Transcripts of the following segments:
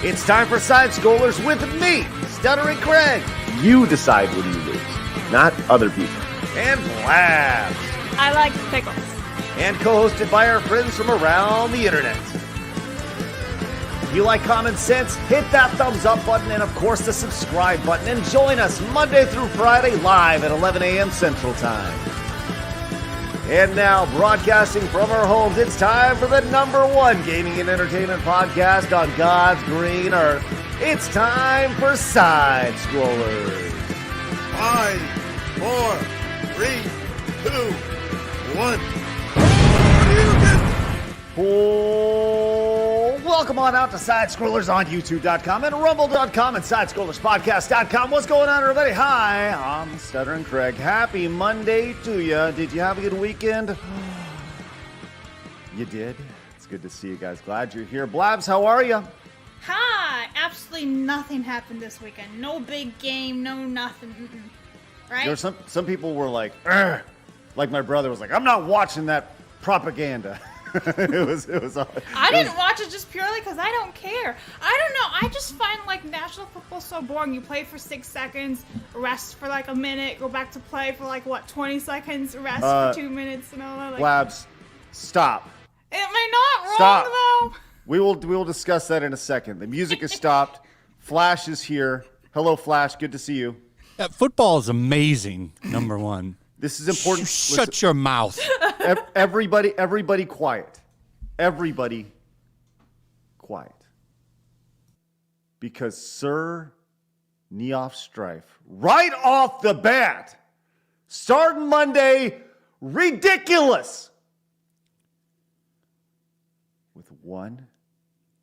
It's time for Side Scrollers with me, Stuttering Craig. You decide when you lose, not other people. And Blabs. I like pickles. And co-hosted by our friends from around the internet. If you like common sense, hit that thumbs up button and, of course, the subscribe button. And join us Monday through Friday live at 11 a.m. Central Time. And now, broadcasting from our homes, it's time for the #1 gaming and entertainment podcast on God's green earth. It's time for Side Scrollers. 5, 4, 3, 2, 1. Welcome on out to Side Scrollers on YouTube.com and Rumble.com and SideScrollersPodcast.com. What's going on, everybody? Hi, I'm Stuttering Craig. Happy Monday to you. Did you have a good weekend? You did? It's good to see you guys. Glad you're here. Blabs, how are you? Hi! Absolutely nothing happened this weekend. No big game, no nothing. Right? There were some people were like, "Ugh." Like my brother was like, I'm not watching that propaganda. it was. I didn't watch it just purely because I don't care. I don't know. I just find like national football so boring. You play for 6 seconds, rest for like a minute, go back to play for like 20 seconds, rest for 2 minutes, and all that. Like, Blabs, stop. Am I not wrong Stop. though? We will discuss that in a second. The music is stopped. Flash is here. Hello, Flash. Good to see you. Football is amazing. #1. This is important. Shut your mouth. Everybody quiet. Everybody quiet. Because Sir Neoff Strife, right off the bat, starting Monday, ridiculous. With 1,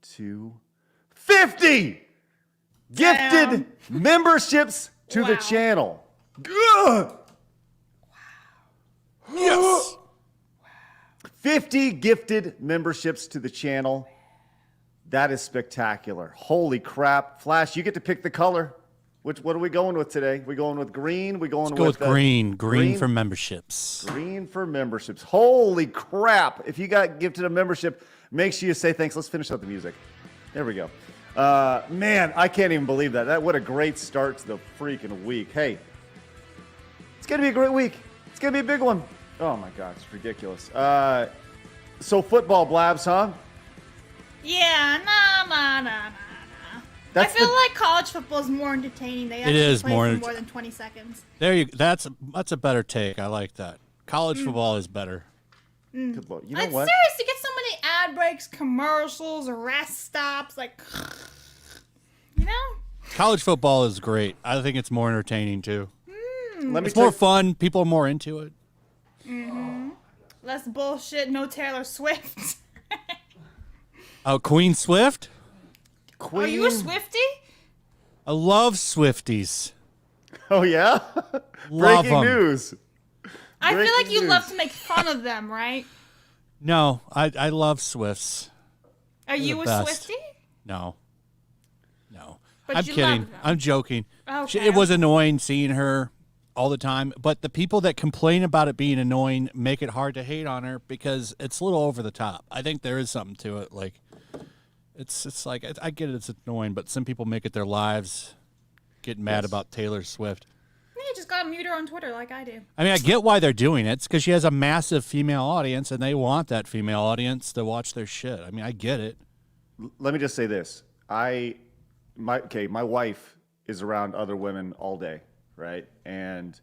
2, 50 gifted memberships to the channel. Ugh. Yes. 50 gifted memberships to the channel. That is spectacular. Holy crap. Flash, you get to pick the color. What are we going with today? We going with green? Let's go with green. Green for memberships. Green for memberships. Holy crap. If you got gifted a membership, make sure you say thanks. Let's finish up the music. There we go. Man, I can't even believe that. What a great start to the freaking week. Hey, it's going to be a great week. It's going to be a big one. Oh, my God. It's ridiculous. So football, Blabs, huh? Yeah, nah. I feel like college football is more entertaining. They actually play for more than 20 seconds. There you. That's a better take. I like that. College football is better. Good Lord. You know Like, what? seriously, get so many ad breaks, commercials, rest stops, like, you know? College football is great. I think it's more entertaining too. It's tell more you- fun. People are more into it. Less bullshit, no Taylor Swift. Oh, Queen Swift. Queen. Are you a Swiftie? I love Swifties. Oh, yeah? Love Breaking 'em. news. I feel like Breaking you news. love to make fun of them, right? No, I love Swifts. Are you the a best. Swiftie? No. But I'm you kidding. love them. I'm joking. Okay. It was annoying seeing her all the time, but the people that complain about it being annoying make it hard to hate on her because it's a little over the top. I think there is something to it. Like, it's like I get it, it's annoying, but some people make it their lives getting mad about Taylor Swift. You just gotta mute her on Twitter like I do. I mean, I get why they're doing it. It's because she has a massive female audience, and they want that female audience to watch their shit. I mean, I get it. Let me just say this. My wife is around other women all day, right? And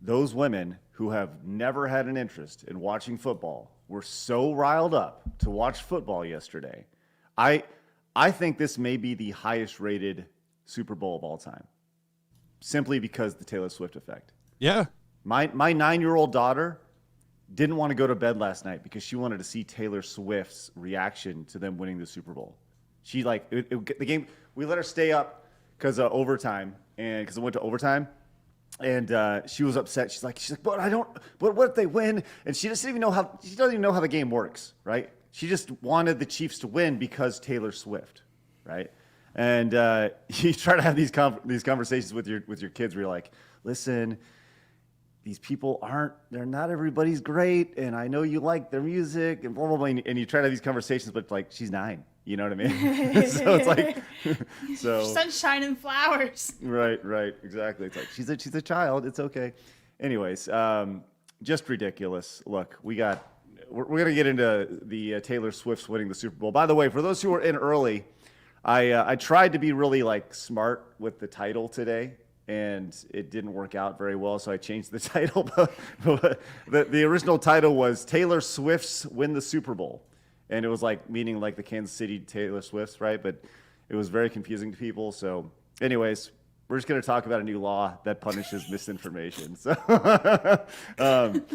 those women who have never had an interest in watching football were so riled up to watch football yesterday. I think this may be the highest rated Super Bowl of all time, simply because the Taylor Swift effect. Yeah. My 9-year-old daughter didn't want to go to bed last night because she wanted to see Taylor Swift's reaction to them winning the Super Bowl. She the game. We let her stay up because of overtime, and because it went to overtime, and she was upset. She's like, but I don't. But what if they win? And she doesn't even know how. She doesn't even know how the game works, right? She just wanted the Chiefs to win because Taylor Swift, right? And you try to have these conversations with your kids where you're like, listen, these people they're not everybody's great, and I know you like their music, and blah, blah, blah, and you try to have these conversations, but like, she's 9. You know what I mean? So it's like, Sunshine and flowers. right, exactly. It's like she's a child. It's okay. Anyways, just ridiculous. Look, we're gonna get into the Taylor Swift's winning the Super Bowl. By the way, for those who were in early, I tried to be really like smart with the title today, and it didn't work out very well. So I changed the title. The original title was Taylor Swift's Win the Super Bowl. And it was like meaning like the Kansas City Taylor Swifts, right? But it was very confusing to people. So anyways, we're just going to talk about a new law that punishes misinformation. So, but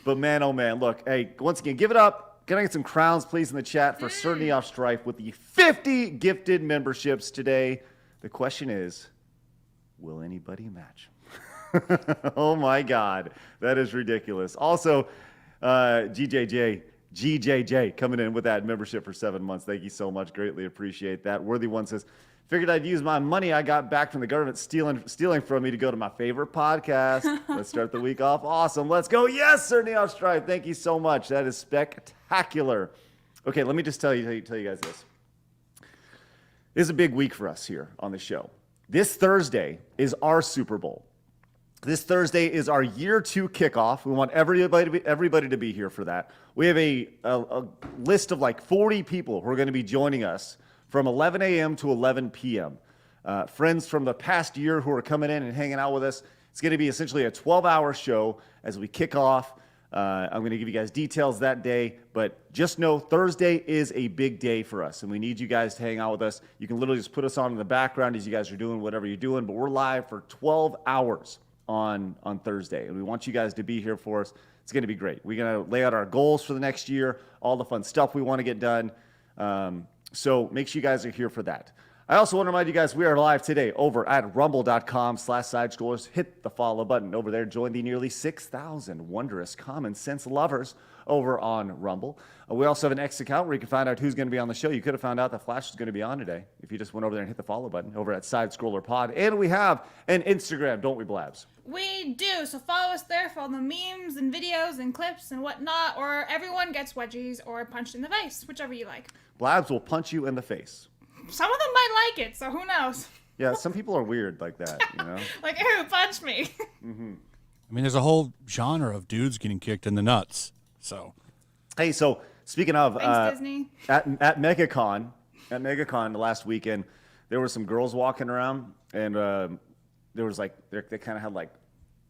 man, oh man, look, hey, once again, give it up. Can I get some crowns, please, in the chat for Certainty Off Strife with the 50 gifted memberships today. The question is, will anybody match? Oh my God, that is ridiculous. Also, GJJ coming in with that membership for 7 months. Thank you so much. Greatly appreciate that. Worthy One says, figured I'd use my money I got back from the government stealing from me to go to my favorite podcast. Let's start the week off awesome. Let's go. Yes, Certainty Off Strife. Thank you so much. That is spectacular. Okay, let me just tell you guys this. This is a big week for us here on the show. This Thursday is our Super Bowl. This Thursday is our year 2 kickoff. We want everybody to be here for that. We have a list of like 40 people who are going to be joining us from 11 a.m. to 11 p.m. Friends from the past year who are coming in and hanging out with us. It's going to be essentially a 12-hour show as we kick off. I'm going to give you guys details that day, but just know Thursday is a big day for us, and we need you guys to hang out with us. You can literally just put us on in the background as you guys are doing whatever you're doing, but we're live for 12 hours. On Thursday, and we want you guys to be here for us. It's going to be great. We're going to lay out our goals for the next year, all the fun stuff we want to get done. So make sure you guys are here for that. I also want to remind you guys we are live today over at rumble.com/sidescrollers. Hit the follow button over there. Join the nearly 6,000 wondrous common sense lovers over on Rumble. We also have an X account where you can find out who's going to be on the show. You could have found out that Flash is going to be on today if you just went over there and hit the follow button over at Sidescroller Pod. And we have an Instagram, don't we, Blabs? We do. So follow us there for all the memes and videos and clips and whatnot, or everyone gets wedgies or punched in the face, whichever you like. Blabs will punch you in the face. Some of them might like it, so who knows? Yeah, some people are weird like that, you know? Like, ew, punch me. I mean, there's a whole genre of dudes getting kicked in the nuts. So, hey, so speaking of Thanks, Disney. at MegaCon last weekend, there were some girls walking around, and there was like they kind of had like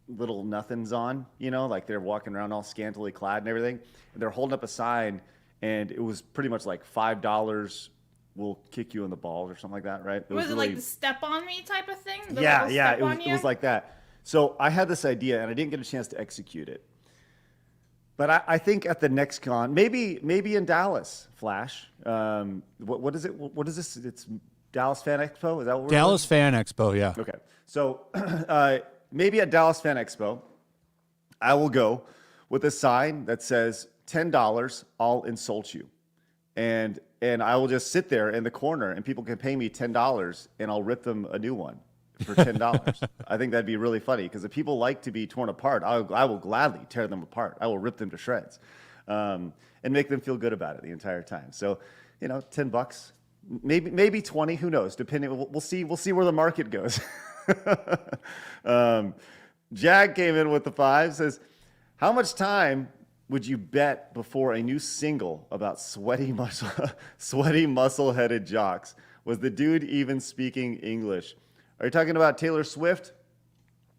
little nothings on, you know, like they're walking around all scantily clad and everything. And they're holding up a sign, and it was pretty much like $5 will kick you in the balls or something like that, right? Was it really like the step on me type of thing? Yeah, it was like that. So I had this idea, and I didn't get a chance to execute it. But I think at the next con, maybe in Dallas, Flash. What is it? What is this? It's Dallas Fan Expo? Is that what we're Dallas Fan Expo, yeah. Okay. So maybe at Dallas Fan Expo, I will go with a sign that says $10, I'll insult you. And I will just sit there in the corner, and people can pay me $10, and I'll rip them a new one for $10. I think that'd be really funny, because if people like to be torn apart, I will gladly tear them apart. I will rip them to shreds, and make them feel good about it the entire time. So, you know, $10, maybe 20, who knows? Depending, we'll see where the market goes. Jag came in with the 5, says, how much time would you bet before a new single about sweaty muscle-headed jocks? Was the dude even speaking English? Are you talking about Taylor Swift?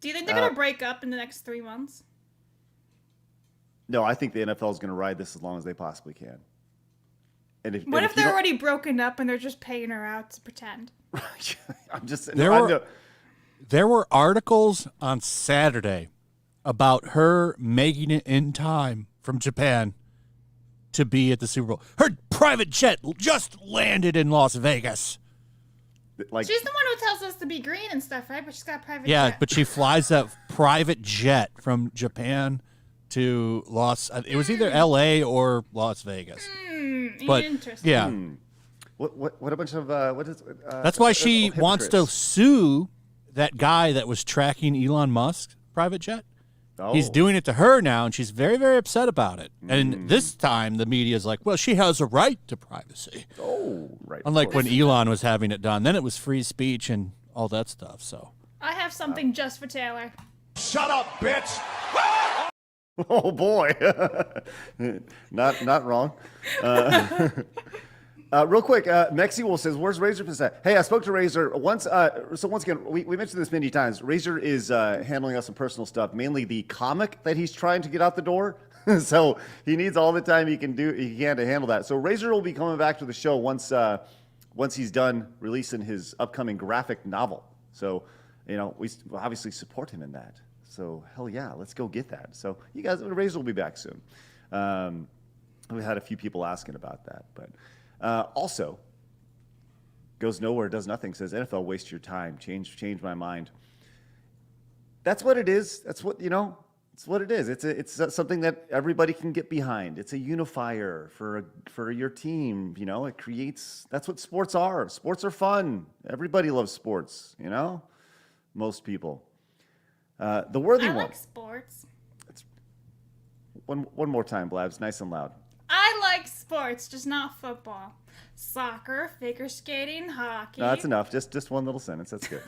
Do you think they're going to break up in the next 3 months? No, I think the NFL is going to ride this as long as they possibly can. And what if they're already broken up and they're just paying her out to pretend? I'm just there were articles on Saturday about her making it in time from Japan to be at the Super Bowl. Her private jet just landed in Las Vegas. Like, she's the one who tells us to be green and stuff, right? But she's got a private jet. Yeah, but she flies that private jet from Japan to it was either L.A. or Las Vegas. But, interesting. Yeah. What a bunch of what is? That's why she wants to sue that guy that was tracking Elon Musk's private jet. He's doing it to her now, and she's very, very upset about it. And this time, the media is like, well, she has a right to privacy. Oh, right. Unlike when Elon was having it done. Then it was free speech and all that stuff. So I have something just for Taylor. Shut up, bitch! Oh boy, not wrong. Real quick, Mexi Wolf says, "Where's Razor Pizzette?" Hey, I spoke to Razor once. So once again, we mentioned this many times. Razor is handling us some personal stuff, mainly the comic that he's trying to get out the door. So he needs all the time he can to handle that. So Razor will be coming back to the show once he's done releasing his upcoming graphic novel. So we obviously support him in that. So hell yeah, let's go get that. So you guys, Razor will be back soon. We had a few people asking about that, but also goes nowhere, does nothing. Says NFL, waste your time. Change my mind. That's what it is. That's what It's what it is. It's something that everybody can get behind. It's a unifier for your team. It creates. That's what sports are. Sports are fun. Everybody loves sports. Most people. The worthy one. I like sports. One more time, Blabs, nice and loud. I like sports, just not football. Soccer, figure skating, hockey. No, that's enough. Just one little sentence. That's good.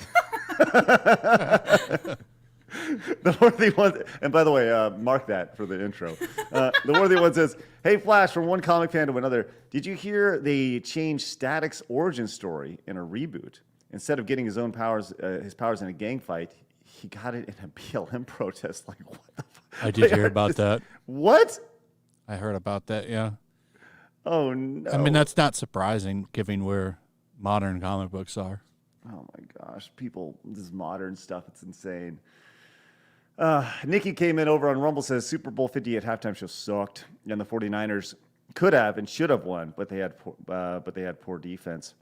The worthy one, and by the way, mark that for the intro. The worthy one says, "Hey Flash, from one comic fan to another, did you hear they changed Static's origin story in a reboot? Instead of getting his powers in a gang fight, he got it in a BLM protest. Like, what the fuck?" I did hear about that. What? I heard about that, yeah. Oh, no. I mean, that's not surprising, given where modern comic books are. Oh, my gosh. People, this modern stuff, it's insane. Nikki came in over on Rumble, says, Super Bowl 58 halftime show sucked, and the 49ers could have and should have won, but they had poor defense.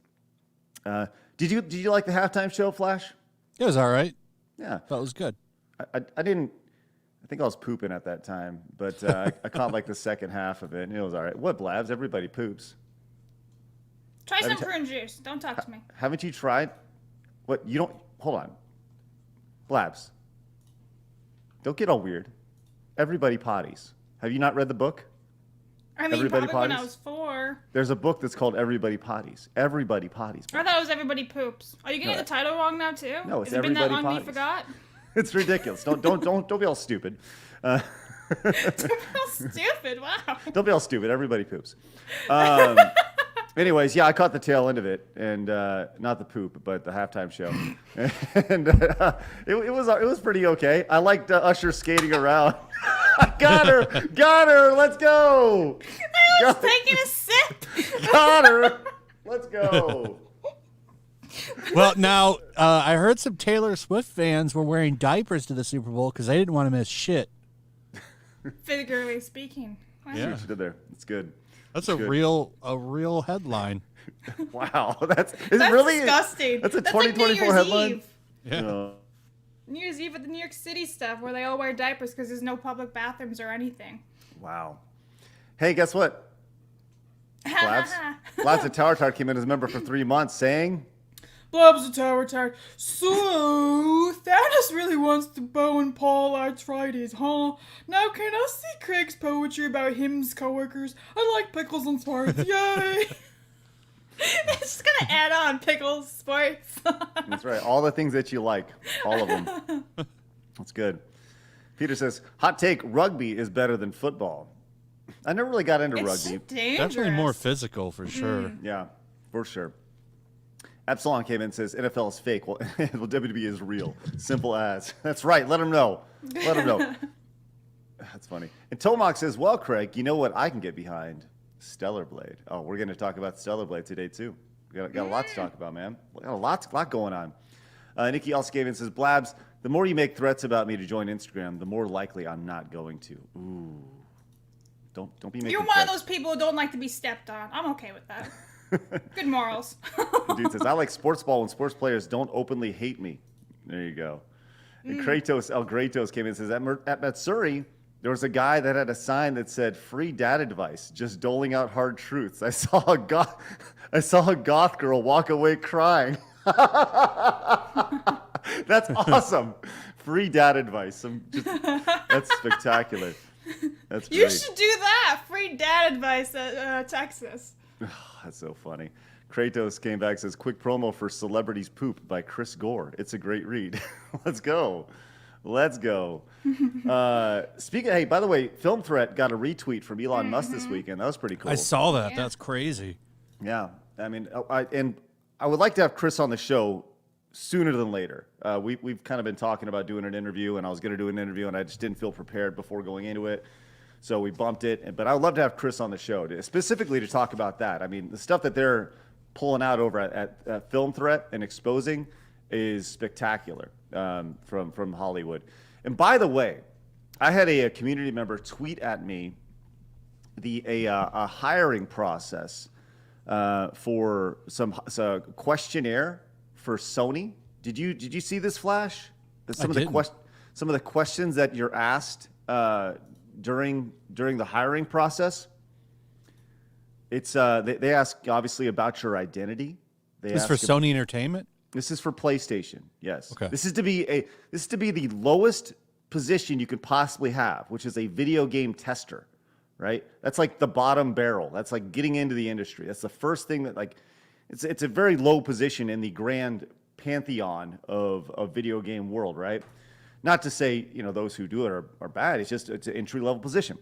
Did you like the halftime show, Flash? It was all right. Yeah. Thought it was good. I didn't. I think I was pooping at that time, but I caught like the second half of it, and it was all right. What, Blabs? Everybody poops. Try some prune juice. Don't talk to me. Haven't you tried? What? You don't? Hold on. Blabs. Don't get all weird. Everybody potties. Have you not read the book? I mean, Everybody probably when I potties? was 4. There's a book that's called Everybody Potties. Everybody potties. I thought it was Everybody Poops. Are you getting the title wrong now too? No, it's Has it been that Everybody long you Potties. forgot? It's ridiculous. Don't be all stupid. Don't feel stupid. Wow. Don't be all stupid. Everybody poops. Anyways, yeah, I caught the tail end of it, and not the poop, but the halftime show, and it was pretty okay. I liked Usher skating around. Got her. Let's go. I was taking a sip. Got her. Let's go. Well, now, I heard some Taylor Swift fans were wearing diapers to the Super Bowl because they didn't want to miss shit. Figuratively speaking. Wow. See what you did there. It's good. That's It's a good. real headline. Wow. That's Really disgusting. That's a like 2024 New Year's headline. Eve. Yeah. New Year's Eve at the New York City stuff where they all wear diapers because there's no public bathrooms or anything. Wow. Hey, guess what? Blabs the Tower Tart came in as a member for 3 months, saying, Blabs the Tower Tart. So, Thanos really wants to bow and Paul arthritis, huh? Now can I see Craig's poetry about him's coworkers? I like pickles and sports, yay! It's just gonna add on pickles, sports. That's right. All the things that you like. All of them. That's good. Peter says, hot take, rugby is better than football. I never really got into It's rugby. so dangerous. Definitely more physical for sure. Yeah, for sure. Epsilon came in and says, NFL is fake. Well, WWE is real. Simple as. That's right. Let them know. Let them know. That's funny. And Tomac says, well, Craig, you know what I can get behind? Stellar Blade. Oh, we're going to talk about Stellar Blade today, too. We got a lot to talk about, man. We got a lot going on. Nikki also came in and says, Blabs, the more you make threats about me to join Instagram, the more likely I'm not going to. Ooh. Don't be making You're one threats. of those people who don't like to be stepped on. I'm okay with that. Good morals. The dude says, I like sports ball when sports players don't openly hate me. There you go. And Kratos, El Kratos came in and says, at Matsuri, there was a guy that had a sign that said, free data device, just doling out hard truths. I saw a goth girl walk away crying. That's awesome. Free dad advice. That's spectacular. That's great. You should do that. Free dad advice at Texas. That's so funny. Kratos came back and says, quick promo for Celebrities Poop by Chris Gore. It's a great read. Let's go. Speaking, hey, by the way, Film Threat got a retweet from Elon Musk this weekend. That was pretty cool. I saw that. Yeah. That's crazy. Yeah. I mean, I would like to have Chris on the show sooner than later. We've kind of been talking about doing an interview, and I was going to do an interview, and I just didn't feel prepared before going into it. So we bumped it. But I would love to have Chris on the show, specifically to talk about that. I mean, the stuff that they're pulling out over at Film Threat and exposing is spectacular from Hollywood. And by the way, I had a community member tweet at me a hiring process for some questionnaire for Sony. Did you see this, Flash? Some of the questions that you're asked during the hiring process. It's they ask obviously about your identity. This is for Sony Entertainment? This is for PlayStation. Yes. Okay. This is to be the lowest position you could possibly have, which is a video game tester, right? That's like the bottom barrel. That's like getting into the industry. That's the first thing that it's a very low position in the grand pantheon of video game world, right? Not to say, those who do it are bad. It's an entry level position.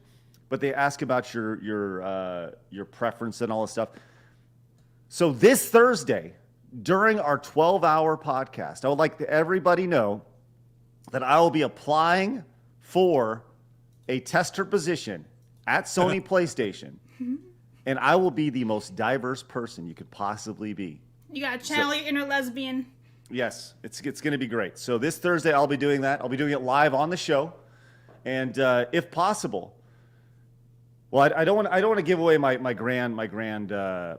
But they ask about your preference and all this stuff. So this Thursday, during our 12-hour podcast, I would like everybody know that I will be applying for a tester position at Sony PlayStation, and I will be the most diverse person you could possibly be. You got to channel your inner lesbian. Yes, it's going to be great. So this Thursday, I'll be doing that. I'll be doing it live on the show, and if possible, well, I don't want to give away my grand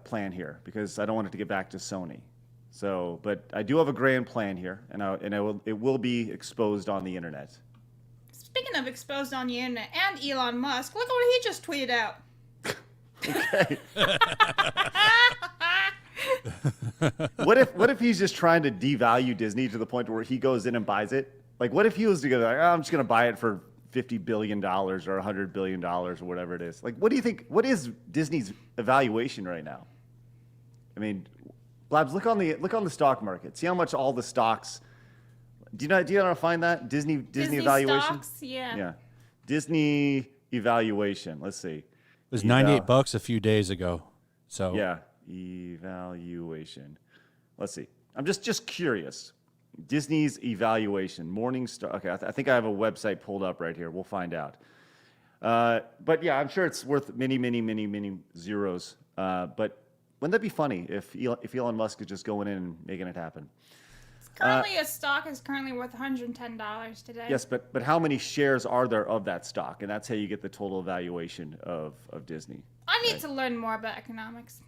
plan here because I don't want it to get back to Sony. So, but I do have a grand plan here, and it will be exposed on the internet. Speaking of exposed on the internet and Elon Musk, look what he just tweeted out. Okay. What if he's just trying to devalue Disney to the point where he goes in and buys it? Like, what if he was to go I'm just going to buy it for $50 billion or $100 billion or whatever it is? Like, what do you think? What is Disney's evaluation right now? I mean, Blabs, look on the stock market. See how much all the stocks. Do you know how to find that Disney evaluation? Stocks, yeah. Yeah, Disney evaluation. Let's see. It was $98 a few days ago. So yeah, evaluation. Let's see. I'm just curious. Disney's evaluation, Morningstar. Okay, I think I have a website pulled up right here. We'll find out. But yeah, I'm sure it's worth many zeros. But wouldn't that be funny if Elon Musk is just going in and making it happen? Currently, a stock is currently worth $110 today. Yes, but how many shares are there of that stock? And that's how you get the total valuation of Disney. I need to learn more about economics.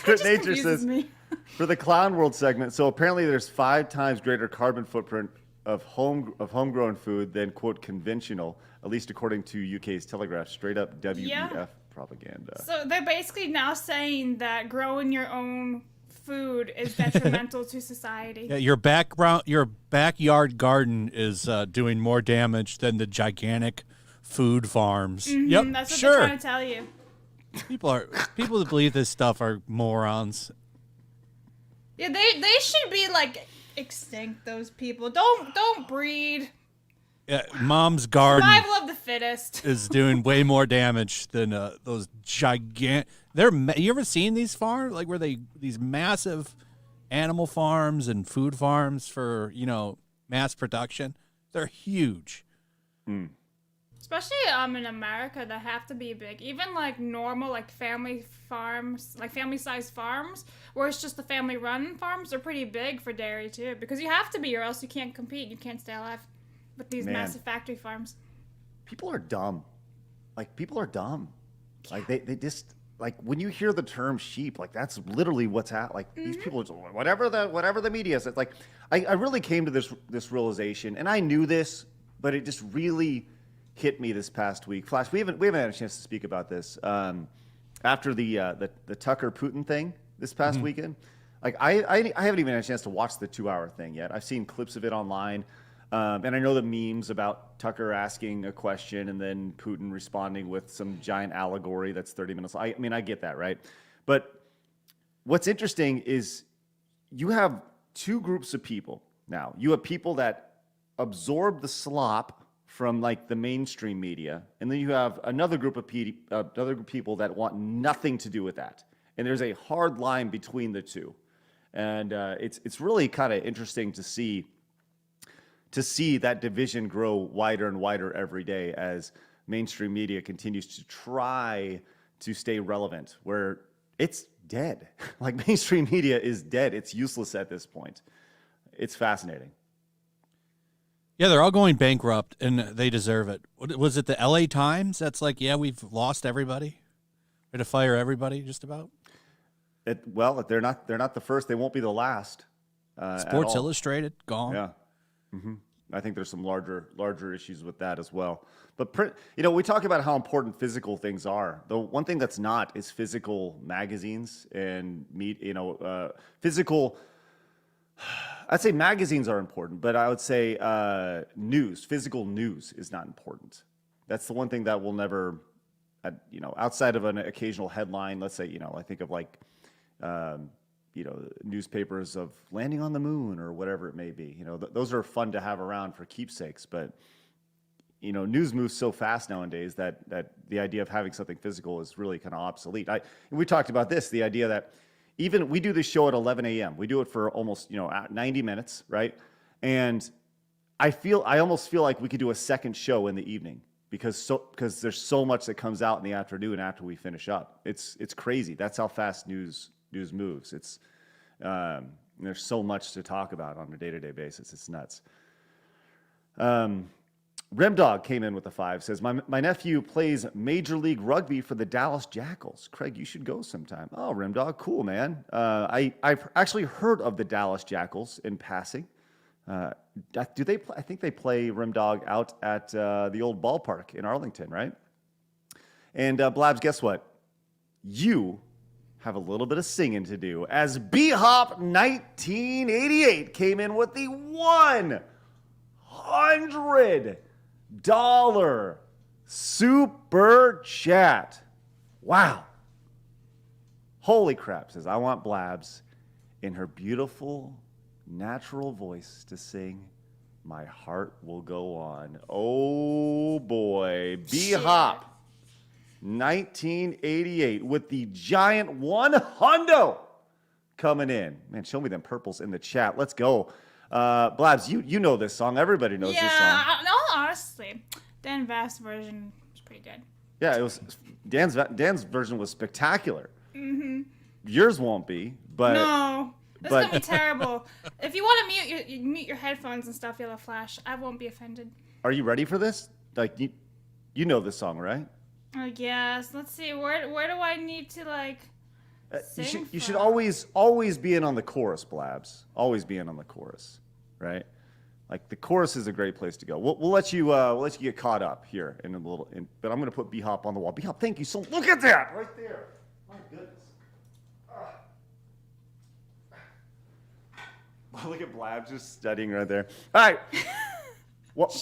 Good Nature says, for the Clown World segment, so apparently there's 5 times greater carbon footprint of homegrown food than, quote, conventional, at least according to UK's Telegraph, straight up WEF propaganda. So they're basically now saying that growing your own food is detrimental to society. Yeah, your backyard garden is doing more damage than the gigantic food farms. Yep, That's what sure. they're trying to tell you. People that believe this stuff are morons. Yeah, they should be like extinct. Those people don't breed. Yeah, Mom's garden Survival of the fittest is doing way more damage than those gigantic. You ever seen these farms? Like these massive animal farms and food farms for mass production? They're huge. Especially in America, that have to be big. Even like normal like family farms, like family-sized farms, where it's just the family-run farms, are pretty big for dairy too. Because you have to be, or else you can't compete. You can't stay alive with these massive factory farms. People are dumb. Like, people are dumb. Like, they just, like, when you hear the term sheep, like, that's literally what's Like, these people are just, whatever the media says. Like, I really came to this realization, and I knew this, but it just really hit me this past week. Flash, we haven't had a chance to speak about this. After the Tucker Putin thing this past weekend, Like I haven't even had a chance to watch the 2-hour thing yet. I've seen clips of it online, and I know the memes about Tucker asking a question and then Putin responding with some giant allegory that's 30 minutes. I mean, I get that, right? But what's interesting is you have two groups of people now. You have people that absorb the slop from like the mainstream media, and then you have another group of people that want nothing to do with that. And there's a hard line between the two, and it's really kind of interesting to see that division grow wider and wider every day as mainstream media continues to try to stay relevant, where it's dead. Like mainstream media is dead. It's useless at this point. It's fascinating. Yeah, they're all going bankrupt, and they deserve it. Was it the LA Times that's like, yeah, we've lost everybody? We had to fire everybody just about? Well, they're not the first. They won't be the last. Sports Illustrated, gone. Yeah. Mm-hmm. I think there's some larger issues with that as well. But we talk about how important physical things are. The one thing that's not is physical magazines and physical. I'd say magazines are important, but I would say physical news is not important. That's the one thing that will never, outside of an occasional headline. Let's say, I think of like, newspapers of landing on the moon or whatever it may be. Those are fun to have around for keepsakes, but news moves so fast nowadays that the idea of having something physical is really kind of obsolete. We talked about this, the idea that even we do this show at 11 a.m. We do it for almost 90 minutes, right? And I almost feel like we could do a second show in the evening because there's so much that comes out in the afternoon after we finish up. It's crazy. That's how fast news moves. It's there's so much to talk about on a day-to-day basis. It's nuts. Remdog came in with a 5, says, my nephew plays Major League Rugby for the Dallas Jackals. Craig, you should go sometime. Oh, Remdog, cool, man. I've actually heard of the Dallas Jackals in passing. Do they? I think they play Remdog out at the old ballpark in Arlington, right? And Blabs, guess what? You have a little bit of singing to do, as B-Hop 1988 came in with the $100 super chat. Wow. Holy crap, says, I want Blabs in her beautiful, natural voice to sing My Heart Will Go On. Oh boy. B-Hop 1988 with the giant $100 coming in. Man, show me them purples in the chat. Let's go. Blabs, you know this song. Everybody knows this song. Yeah, no, honestly, Dan Vast's version was pretty good. Yeah, it was. Dan's version was spectacular. Mm-hmm. Yours won't be, but no, this is gonna be terrible. If you want to mute your headphones and stuff, you'll have flash. I won't be offended. Are you ready for this? Like you know this song, right? I guess. Let's see. Where do I need to like? You should always be in on the chorus, Blabs. Always be in on the chorus, right? Like the chorus is a great place to go. We'll let you get caught up here in a little. But I'm going to put B-Hop on the wall. B-Hop, thank you so. Look at that right there. My goodness. Look at Blabs just studying right there. All right. Well,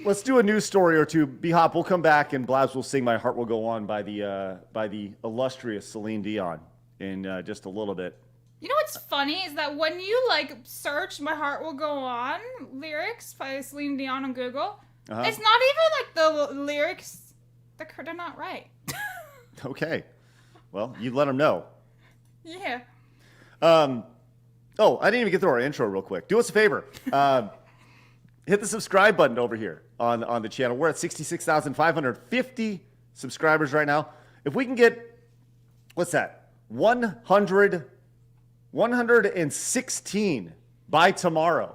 let's do a news story or two. B-Hop, we'll come back and Blabs will sing "My Heart Will Go On" by the illustrious Celine Dion in just a little bit. You know what's funny is that when you like search "My Heart Will Go On" lyrics by Celine Dion on Google, it's not even like the lyrics. They're not right. Okay. Well, you let them know. Yeah. Oh, I didn't even get through our intro real quick. Do us a favor. Hit the subscribe button over here on the channel. We're at 66,550 subscribers right now. If we can get, what's that? 116 by tomorrow,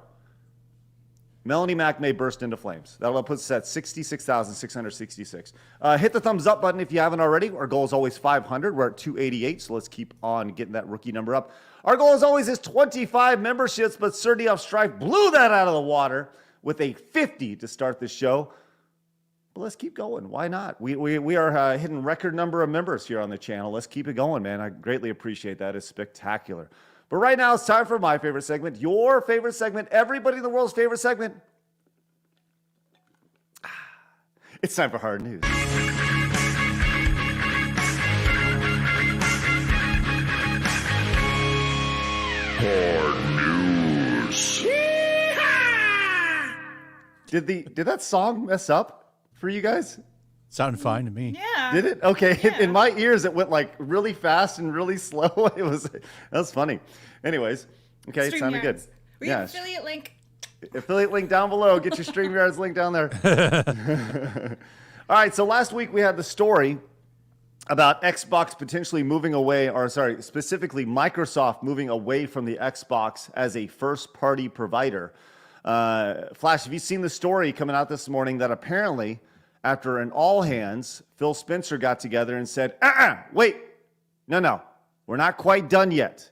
Melanie Mack may burst into flames. That'll put us at 66,666. Hit the thumbs up button if you haven't already. Our goal is always 500. We're at 288, so let's keep on getting that rookie number up. Our goal, as always, is 25 memberships, but Sir D. Strife blew that out of the water with a 50 to start the show. But let's keep going. Why not? We are hitting record number of members here on the channel. Let's keep it going, man. I greatly appreciate that. It's spectacular. But right now, it's time for my favorite segment, your favorite segment, everybody in the world's favorite segment. It's time for hard news. Did that song mess up for you guys? Sounded fine to me. Yeah. Did it? Okay. Yeah. In my ears, it went like really fast and really slow. That was funny. Anyways, okay, it sounded good. We have affiliate link. Affiliate link down below. Get your StreamYards link down there. All right. So last week we had the story about Xbox potentially moving away, or sorry, specifically Microsoft moving away from the Xbox as a first-party provider. Flash, have you seen the story coming out this morning that apparently, after an all-hands, Phil Spencer got together and said, wait, no, we're not quite done yet.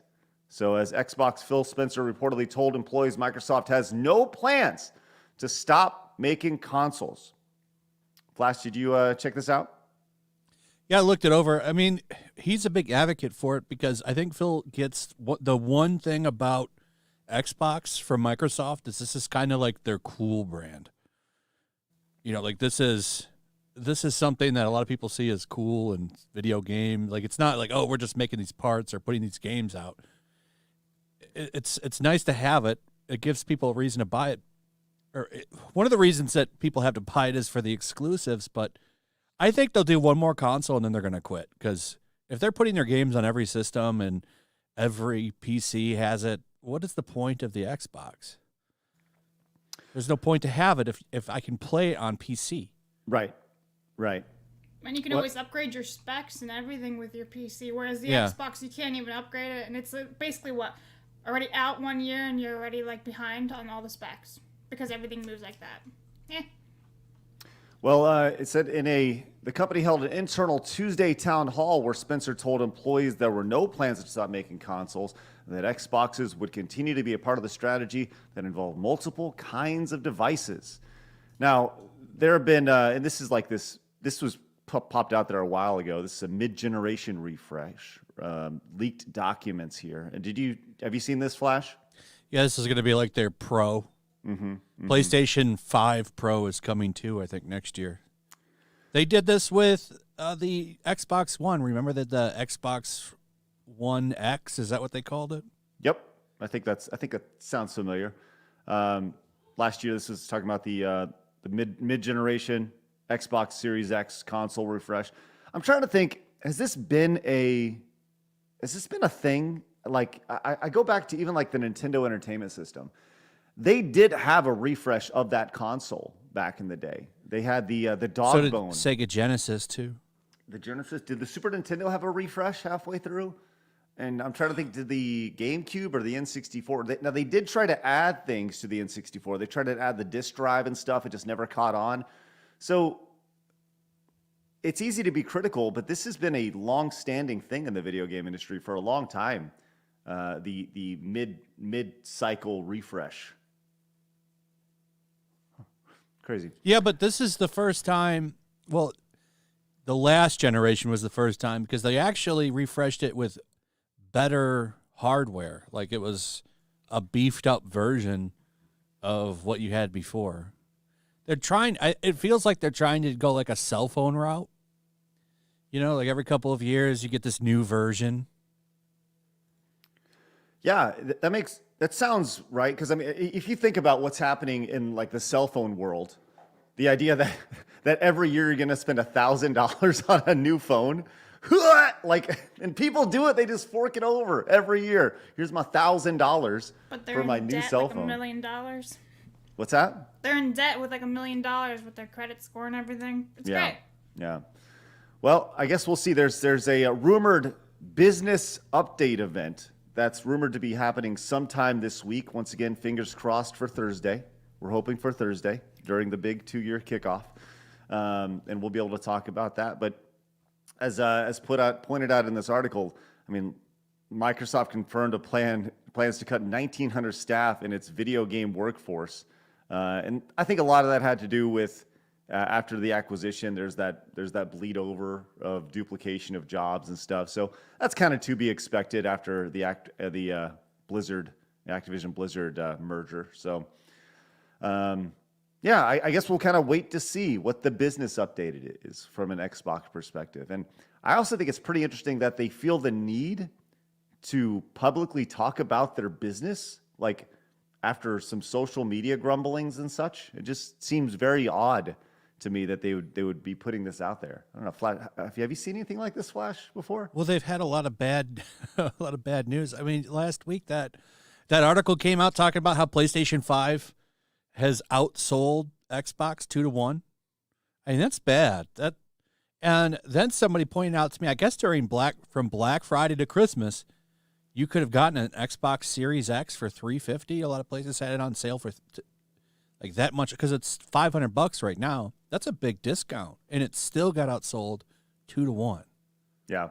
So as Xbox Phil Spencer reportedly told employees, Microsoft has no plans to stop making consoles. Flash, did you check this out? Yeah, I looked it over. I mean, he's a big advocate for it because I think Phil gets the one thing about Xbox from Microsoft is this is kind of like their cool brand. You know, like this is something that a lot of people see as cool and video game. Like it's not like, oh, we're just making these parts or putting these games out. It's nice to have it. It gives people a reason to buy it. One of the reasons that people have to buy it is for the exclusives, but I think they'll do one more console and then they're going to quit because if they're putting their games on every system and every PC has it, what is the point of the Xbox? There's no point to have it if I can play it on PC. Right. And you can always upgrade your specs and everything with your PC, whereas the Xbox, you can't even upgrade it. And it's basically already out 1 year and you're already like behind on all the specs because everything moves like that. Yeah. Well, it said the company held an internal Tuesday town hall where Spencer told employees there were no plans to stop making consoles, and that Xboxes would continue to be a part of the strategy that involved multiple kinds of devices. Now, there have been, and this was popped out there a while ago. This is a mid-generation refresh, leaked documents here. And have you seen this, Flash? Yeah, this is going to be like their Pro. PlayStation 5 Pro is coming too, I think, next year. They did this with the Xbox One. Remember that the Xbox One X, is that what they called it? Yep. I think that sounds familiar. Last year, this was talking about the mid-generation Xbox Series X console refresh. I'm trying to think, has this been a thing? Like, I go back to even like the Nintendo Entertainment System. They did have a refresh of that console back in the day. They had the dog so did bone. Sega Genesis too. The Genesis. Did the Super Nintendo have a refresh halfway through? And I'm trying to think, did the GameCube or the N64? Now, they did try to add things to the N64. They tried to add the disk drive and stuff. It just never caught on. So it's easy to be critical, but this has been a long-standing thing in the video game industry for a long time. The mid-cycle refresh. Crazy. Yeah, but this is the first time. Well, the last generation was the first time because they actually refreshed it with better hardware. Like it was a beefed up version of what you had before. They're trying. It feels like they're trying to go like a cell phone route. You know, like every couple of years you get this new version. Yeah, that sounds right. Because I mean, if you think about what's happening in like the cell phone world, the idea that every year you're gonna spend $1,000 on a new phone, and people do it, they just fork it over every year. Here's my $1,000 for my new cell phone. $1 million. What's that? They're in debt with like $1 million with their credit score and everything. It's great. Yeah. Well, I guess we'll see. There's a rumored business update event that's rumored to be happening sometime this week. Once again, fingers crossed for Thursday. We're hoping for Thursday during the big 2-year kickoff, and we'll be able to talk about that. But as pointed out in this article, I mean, Microsoft confirmed plans to cut 1,900 staff in its video game workforce, and I think a lot of that had to do with after the acquisition. There's that bleed over of duplication of jobs and stuff. So that's kind of to be expected after the Blizzard, Activision Blizzard merger. So, yeah, I guess we'll kind of wait to see what the business update is from an Xbox perspective. And I also think it's pretty interesting that they feel the need to publicly talk about their business, like after some social media grumblings and such. It just seems very odd to me that they would be putting this out there. I don't know, have you seen anything like this, Flash, before? Well, they've had a lot of bad news. I mean, last week that article came out talking about how PlayStation 5 has outsold Xbox 2-1. I mean, that's bad. And then somebody pointed out to me, I guess from Black Friday to Christmas, you could have gotten an Xbox Series X for $350. A lot of places had it on sale for like that much because it's $500 right now. That's a big discount, and it still got outsold 2-1. Yeah,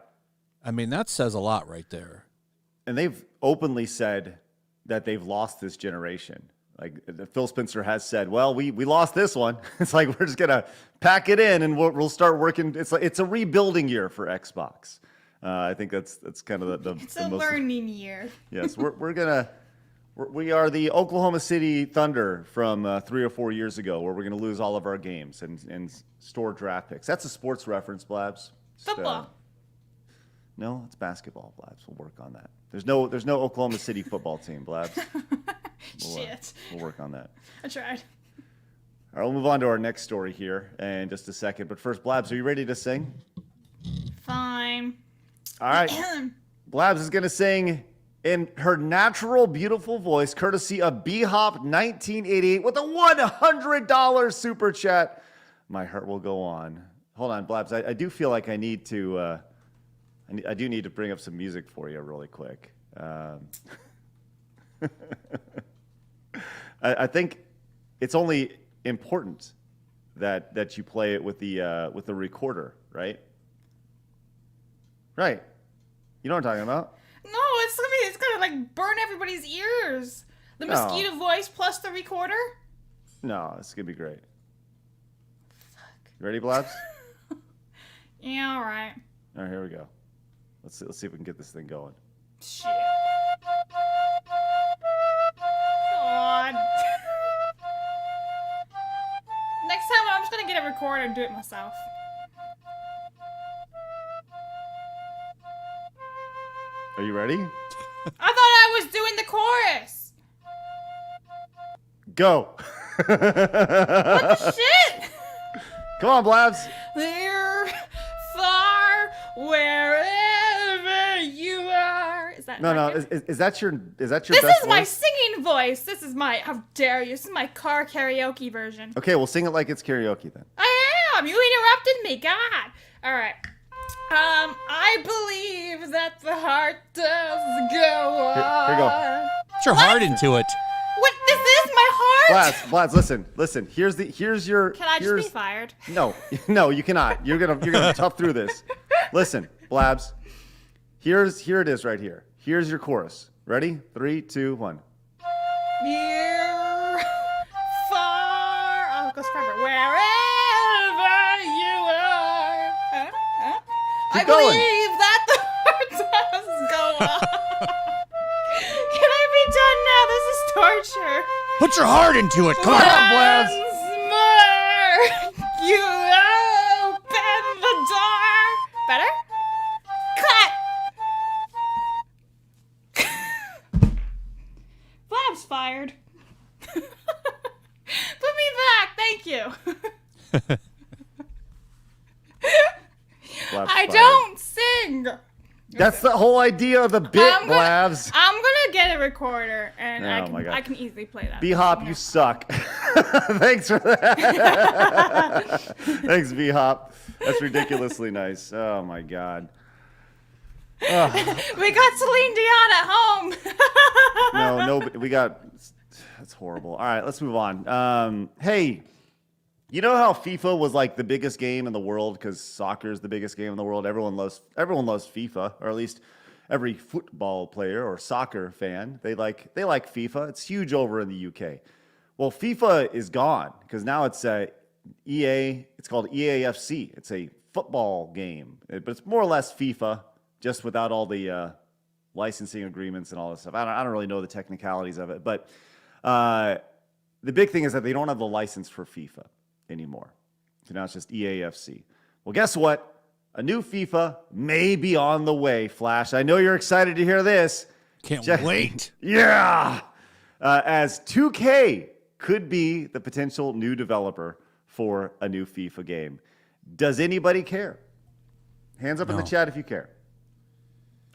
I mean that says a lot right there. And they've openly said that they've lost this generation. Like Phil Spencer has said, well, we lost this one. It's like we're just gonna pack it in and we'll start working. It's a rebuilding year for Xbox. I think that's kind of the It's a learning year. Yes, we are the Oklahoma City Thunder from 3 or 4 years ago, where we're gonna lose all of our games and store draft picks. That's a sports reference, Blabs. Football. No, it's basketball, Blabs. We'll work on that. There's no Oklahoma City football team, Blabs. Shit. We'll work on that. I tried. All right, we'll move on to our next story here in just a second. But first, Blabs, are you ready to sing? Fine. All right. Blabs is going to sing in her natural, beautiful voice, courtesy of BHop1988 with a $100 super chat. My heart will go on. Hold on, Blabs. I do feel like I need to. I do need to bring up some music for you really quick. I think it's only important that you play it with the recorder, right? Right. You know what I'm talking about? No, it's gonna like burn everybody's ears. The No. mosquito voice plus the recorder. No, it's gonna be great. You ready, Blabs? Yeah, all right. All right, here we go. Let's see if we can get this thing going. Shit. God. Next time I'm just gonna get a recorder and do it myself. Are you ready? I thought I was doing the chorus. Go. What the shit? Come on, Blabs. Near, far, wherever you are. Is that No. not good? Is that your This best is my voice? singing voice. This is my, how dare you? This is my car karaoke version. Okay, we'll sing it like it's karaoke then. I am. You interrupted me. God. All right. I believe that the heart does go on. Here you go. Put your heart into it. What? This is my heart? Blabs, listen. Here's your. Can I just be fired? No, you cannot. You're gonna tough through this. Listen, Blabs. Here it is right here. Here's your chorus. Ready? 3, 2, 1. Near, far, oh, it goes forever. Wherever you are. I going. believe that the heart does go on. Can I be done now? This is torture. Put your heart into it. Come on. Blabs. Once more, you open the door. Better? Cut. Blabs fired. Put me back. Thank you. Blabs I fired. don't sing. That's the whole idea of the bit, Blabs. I'm gonna get a recorder, and Oh my God. I can easily play that. B-Hop, you suck. Thanks for that. Thanks, B-Hop. That's ridiculously nice. Oh, my God. We got Celine Dion at home. No, we got... That's horrible. All right, let's move on. Hey, you know how FIFA was like the biggest game in the world because soccer is the biggest game in the world? Everyone loves FIFA, or at least every football player or soccer fan. They like FIFA. It's huge over in the UK. Well, FIFA is gone because now it's EA. It's called EAFC. It's a football game, but it's more or less FIFA, just without all the licensing agreements and all this stuff. I don't really know the technicalities of it, but the big thing is that they don't have the license for FIFA anymore. So now it's just EAFC. Well, guess what? A new FIFA may be on the way, Flash. I know you're excited to hear this. Can't wait. Yeah. As 2K could be the potential new developer for a new FIFA game. Does anybody care? Hands up in the chat if you care.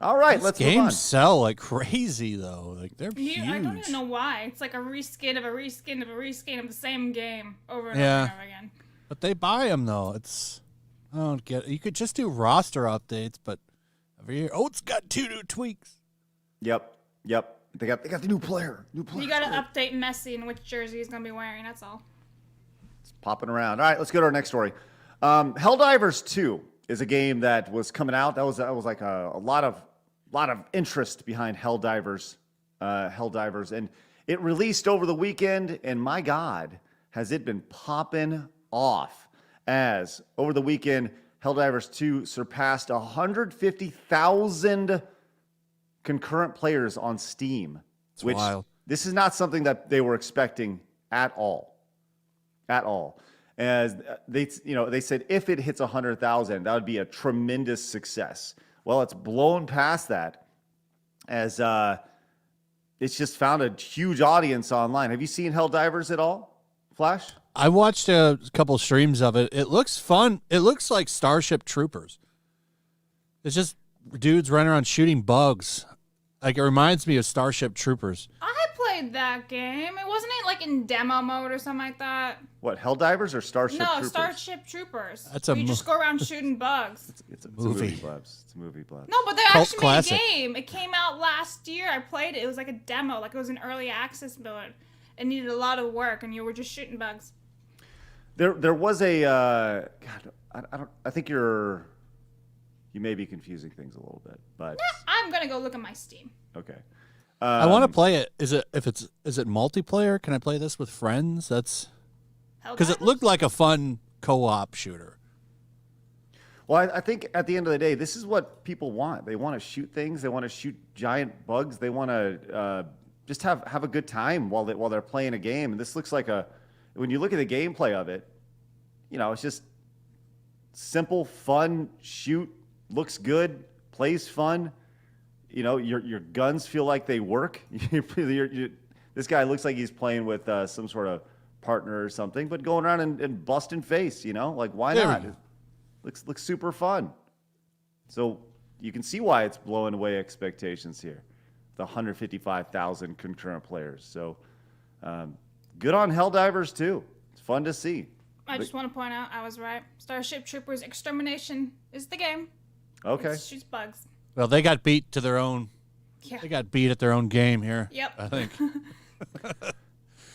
All right, let's move on. Games sell like crazy, though. Like, they're huge. I don't even know why. It's like a reskin of a reskin of a reskin of the same game over and Yeah. over and over again. But they buy them, though. I don't get it. You could just do roster updates, but every year, it's got 2 new tweaks. Yep. They got the new player. You gotta update Messi and which jersey he's gonna be wearing. That's all. It's popping around. All right, let's go to our next story. Helldivers 2 is a game that was coming out. That was like a lot of interest behind Helldivers, and it released over the weekend. And my God, has it been popping off? As over the weekend, Helldivers 2 surpassed 150,000 concurrent players on Steam. Which wild. This is not something that they were expecting at all. As they said, if it hits 100,000, that would be a tremendous success. Well, it's blown past that, as it's just found a huge audience online. Have you seen Helldivers at all, Flash? I watched a couple streams of it. It looks fun. It looks like Starship Troopers. It's just dudes running around shooting bugs. Like, it reminds me of Starship Troopers. I played that game. It wasn't it like in demo mode or something like that? What, Helldivers or Starship No, Troopers? Starship Troopers. That's a you just go around shooting bugs. It's a Movie. movie, Blabs. It's a movie, Blabs. No, but they Cult actually classic. made a game. It came out last year. I played it. It was like a demo. Like it was an early access build. It needed a lot of work, and you were just shooting bugs. There was a I think you may be confusing things a little bit, but I'm gonna go look at my Steam. okay. I want to play it. Is it multiplayer? Can I play this with friends? That's because it Helldivers? looked like a fun co-op shooter. Well, I think at the end of the day, this is what people want. They want to shoot things. They want to shoot giant bugs. They want to just have a good time while they're playing a game. And this looks like when you look at the gameplay of it, it's just simple, fun, shoot, looks good, plays fun. Your guns feel like they work. This guy looks like he's playing with some sort of partner or something, but going around and busting face, like why There we not? go. It looks super fun. So you can see why it's blowing away expectations here. The 155,000 concurrent players. So good on Helldivers too. It's fun to see. I just want to point out I was right. Starship Troopers Extermination is the game. Okay. It shoots bugs. Well, they got beat to their own. Yeah. They got beat at their own game here. Yep. I think.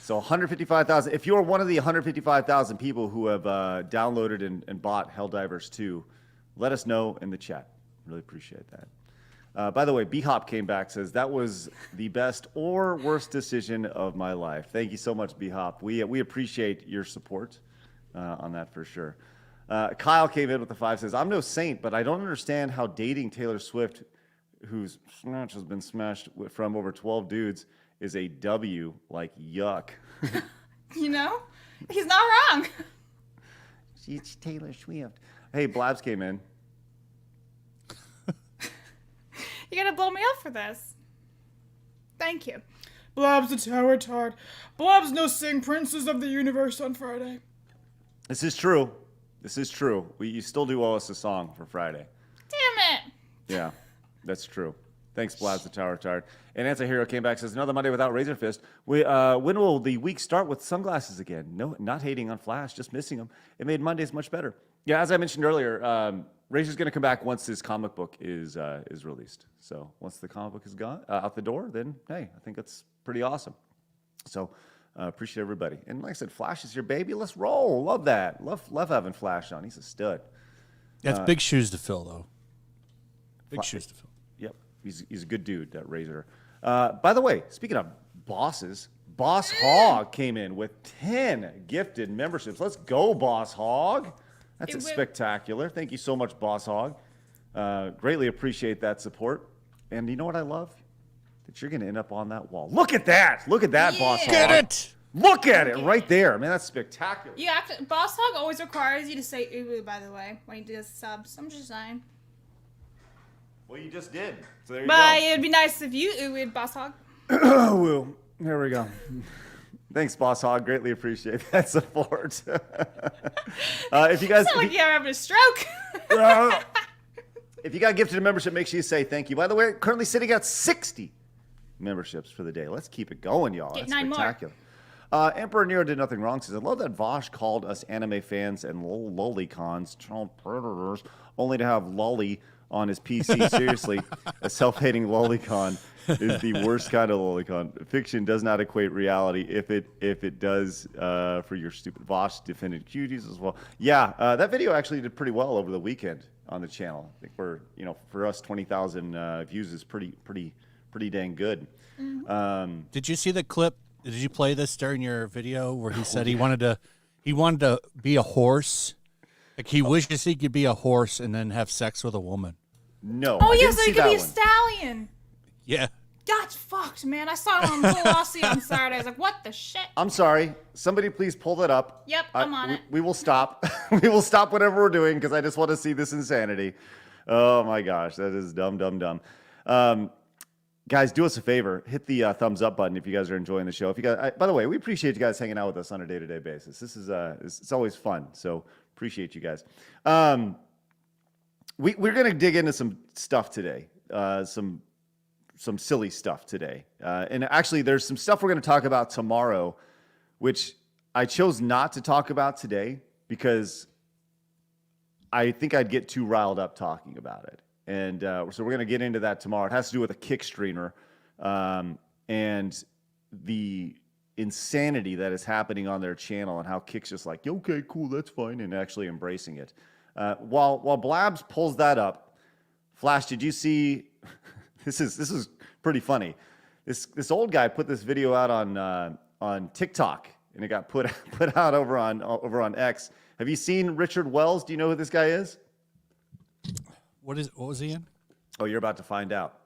So 155,000. If you're one of the 155,000 people who have downloaded and bought Helldivers 2, let us know in the chat. Really appreciate that. By the way, B-Hop came back, says, that was the best or worst decision of my life. Thank you so much, B-Hop. We appreciate your support on that for sure. Kyle came in with the 5, says, I'm no saint, but I don't understand how dating Taylor Swift, whose snatch has been smashed from over 12 dudes, is a W. Like, yuck. He's not wrong. It's Taylor Swift. Hey, Blabs came in. You gotta blow me up for this. Thank you. Blabs the Tower Tard. Blabs no sing Princes of the Universe on Friday. This is true. You still do owe us a song for Friday. Damn it. Yeah, that's true. Thanks, Blabs the Tower Tard. And Anti-Hero came back, says, another Monday without Razor Fist. When will the week start with sunglasses again? No, not hating on Flash, just missing them. It made Mondays much better. Yeah, as I mentioned earlier, Razor's going to come back once his comic book is released. So once the comic book is gone out the door, then, hey, I think that's pretty awesome. So appreciate everybody. And like I said, Flash is your baby. Let's roll. Love that. Love having Flash on. He's a stud. That's big shoes to fill, though. Big shoes to fill. Yep, he's a good dude, that Razor. By the way, speaking of bosses, Boss Hog came in with 10 gifted memberships. Let's go, Boss Hog. That's spectacular. Thank you so much, Boss Hog. Greatly appreciate that support. And you know what I love? That you're going to end up on that wall. Look at that. Look at that, Boss Hog. Get it? Look at it right there. Man, that's spectacular. You have to, Boss Hog always requires you to say ooh, by the way, when he does subs. I'm just saying. Well, you just did. So there you But go. it'd be nice if you ooh, Boss Hog. Woo. There we go. Thanks, Boss Hog. Greatly appreciate that support. If you guys, It's not like you're having a stroke. if you got gifted a membership, make sure you say thank you. By the way, currently sitting at 60 memberships for the day. Let's keep it going, y'all. Get That's 9 more. spectacular. Emperor Nero did nothing wrong. Says, I love that Vaush called us anime fans and lolicons, child predators, only to have lolly on his PC. Seriously, a self-hating lolicon is the worst kind of lolicon. Fiction does not equate reality. If it does, for your stupid Vaush defended cuties as well. Yeah, that video actually did pretty well over the weekend on the channel. I think for us 20,000 views is pretty dang good. Did you see the clip? Did you play this during your video where he said he wanted to be a horse? Like he wishes he could be a horse and then have sex with a woman. No. Oh I yeah, didn't so see you could that be a one. stallion. Yeah. That's fucked, man. I saw it on Velocity on Saturday. I was like, what the shit? I'm sorry. Somebody please pull that up. Yep, I'm on it. We will stop. We will stop whatever we're doing because I just want to see this insanity. Oh my gosh, that is dumb. Guys, do us a favor. Hit the thumbs up button if you guys are enjoying the show. If you guys, by the way, we appreciate you guys hanging out with us on a day-to-day basis. This is it's always fun. So appreciate you guys. We're gonna dig into some stuff today. Some silly stuff today. And actually, there's some stuff we're going to talk about tomorrow, which I chose not to talk about today because I think I'd get too riled up talking about it. And so we're going to get into that tomorrow. It has to do with a kick streamer and the insanity that is happening on their channel and how Kick's just like, okay, cool, that's fine, and actually embracing it. While Blabs pulls that up, Flash, did you see... This is pretty funny. This old guy put this video out on TikTok, and it got put out over on X. Have you seen Richard Wells? Do you know who this guy is? What was he in? Oh, you're about to find out.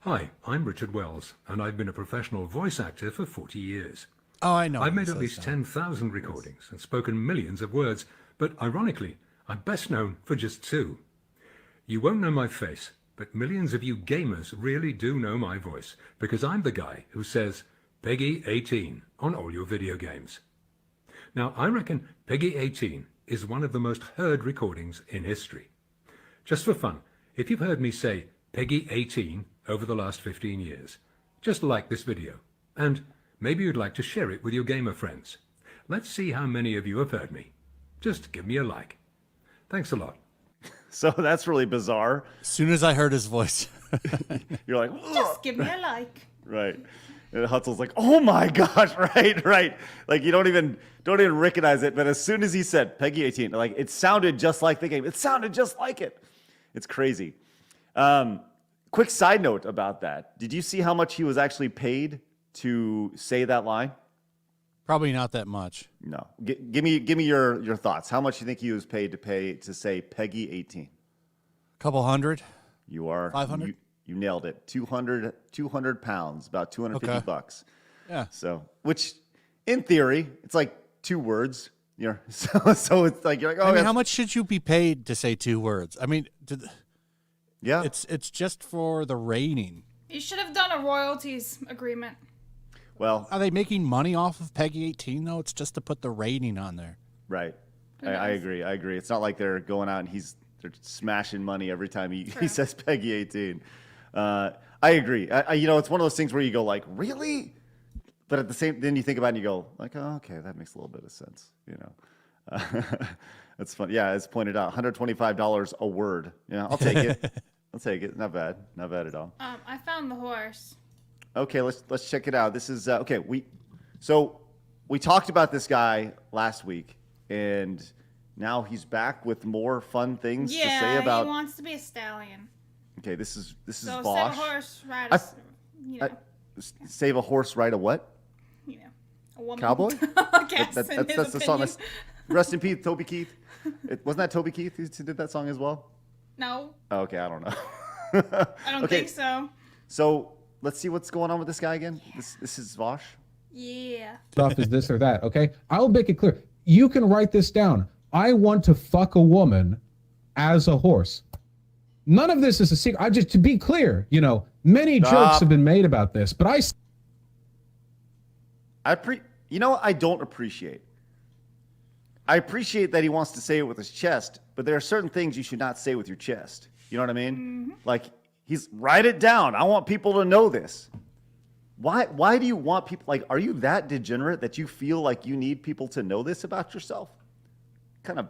Hi, I'm Richard Wells, and I've been a professional voice actor for 40 years. Oh, I know. I've made He at says least that. 10,000 recordings and spoken millions of words, but ironically, I'm best known for just 2. You won't know my face, but millions of you gamers really do know my voice, because I'm the guy who says Peggy 18 on all your video games. Now, I reckon Peggy 18 is one of the most heard recordings in history. Just for fun, if you've heard me say Peggy 18 over the last 15 years, just like this video, and maybe you'd like to share it with your gamer friends. Let's see how many of you have heard me. Just give me a like. Thanks a lot. So that's really bizarre. As soon as I heard his voice. You're like, Just give me a like. right. And Hutzel's like, oh my gosh, right. Like you don't even recognize it. But as soon as he said Peggy 18, like it sounded just like the game. It sounded just like it. It's crazy. Quick side note about that. Did you see how much he was actually paid to say that line? Probably not that much. No. Give me your thoughts. How much do you think he was paid to say Peggy 18? A couple hundred. You are 500? You nailed it. 200 pounds, about 250 Okay. bucks. Yeah. So, which in theory, it's like 2 words. You know, so it's like you're like, oh, I mean, that's- how much should you be paid to say 2 words? I mean, yeah. it's just for the rating. You should have done a royalties agreement. Well, Are they making money off of Peggy 18 though? It's just to put the rating on there. right. I agree. It's not like they're going out and they're smashing money every time he says Peggy 18. I agree. It's one of those things where you go like, really? But at the same, then you think about it and you go like, oh, okay, that makes a little bit of sense. That's fun. Yeah, as pointed out, $125 a word. Yeah, I'll take it. I'll take it. Not bad at all. I found the horse. Okay, let's check it out. This is okay. We talked about this guy last week, and now he's back with more fun things to say about. he wants to be a stallion. Okay, this is So Vaush. save a horse, ride Save a horse, ride a what? A woman. Cowboy? I guess, in his That's the song. opinion. Rest in peace, Toby Keith. Wasn't that Toby Keith who did that song as well? No. Oh, okay, I don't know. I don't think so. So let's see what's going on with this guy again. This is Vaush. Yeah. Stuff is this or that. Okay, I'll make it clear. You can write this down. I want to fuck a woman as a horse. None of this is a secret. To be clear, many jokes have been made about this, but I don't appreciate. I appreciate that he wants to say it with his chest, but there are certain things you should not say with your chest. You know what I mean? Mm-hmm. Like, write it down. I want people to know this. Why do you want people, like, are you that degenerate that you feel like you need people to know this about yourself? Kind of,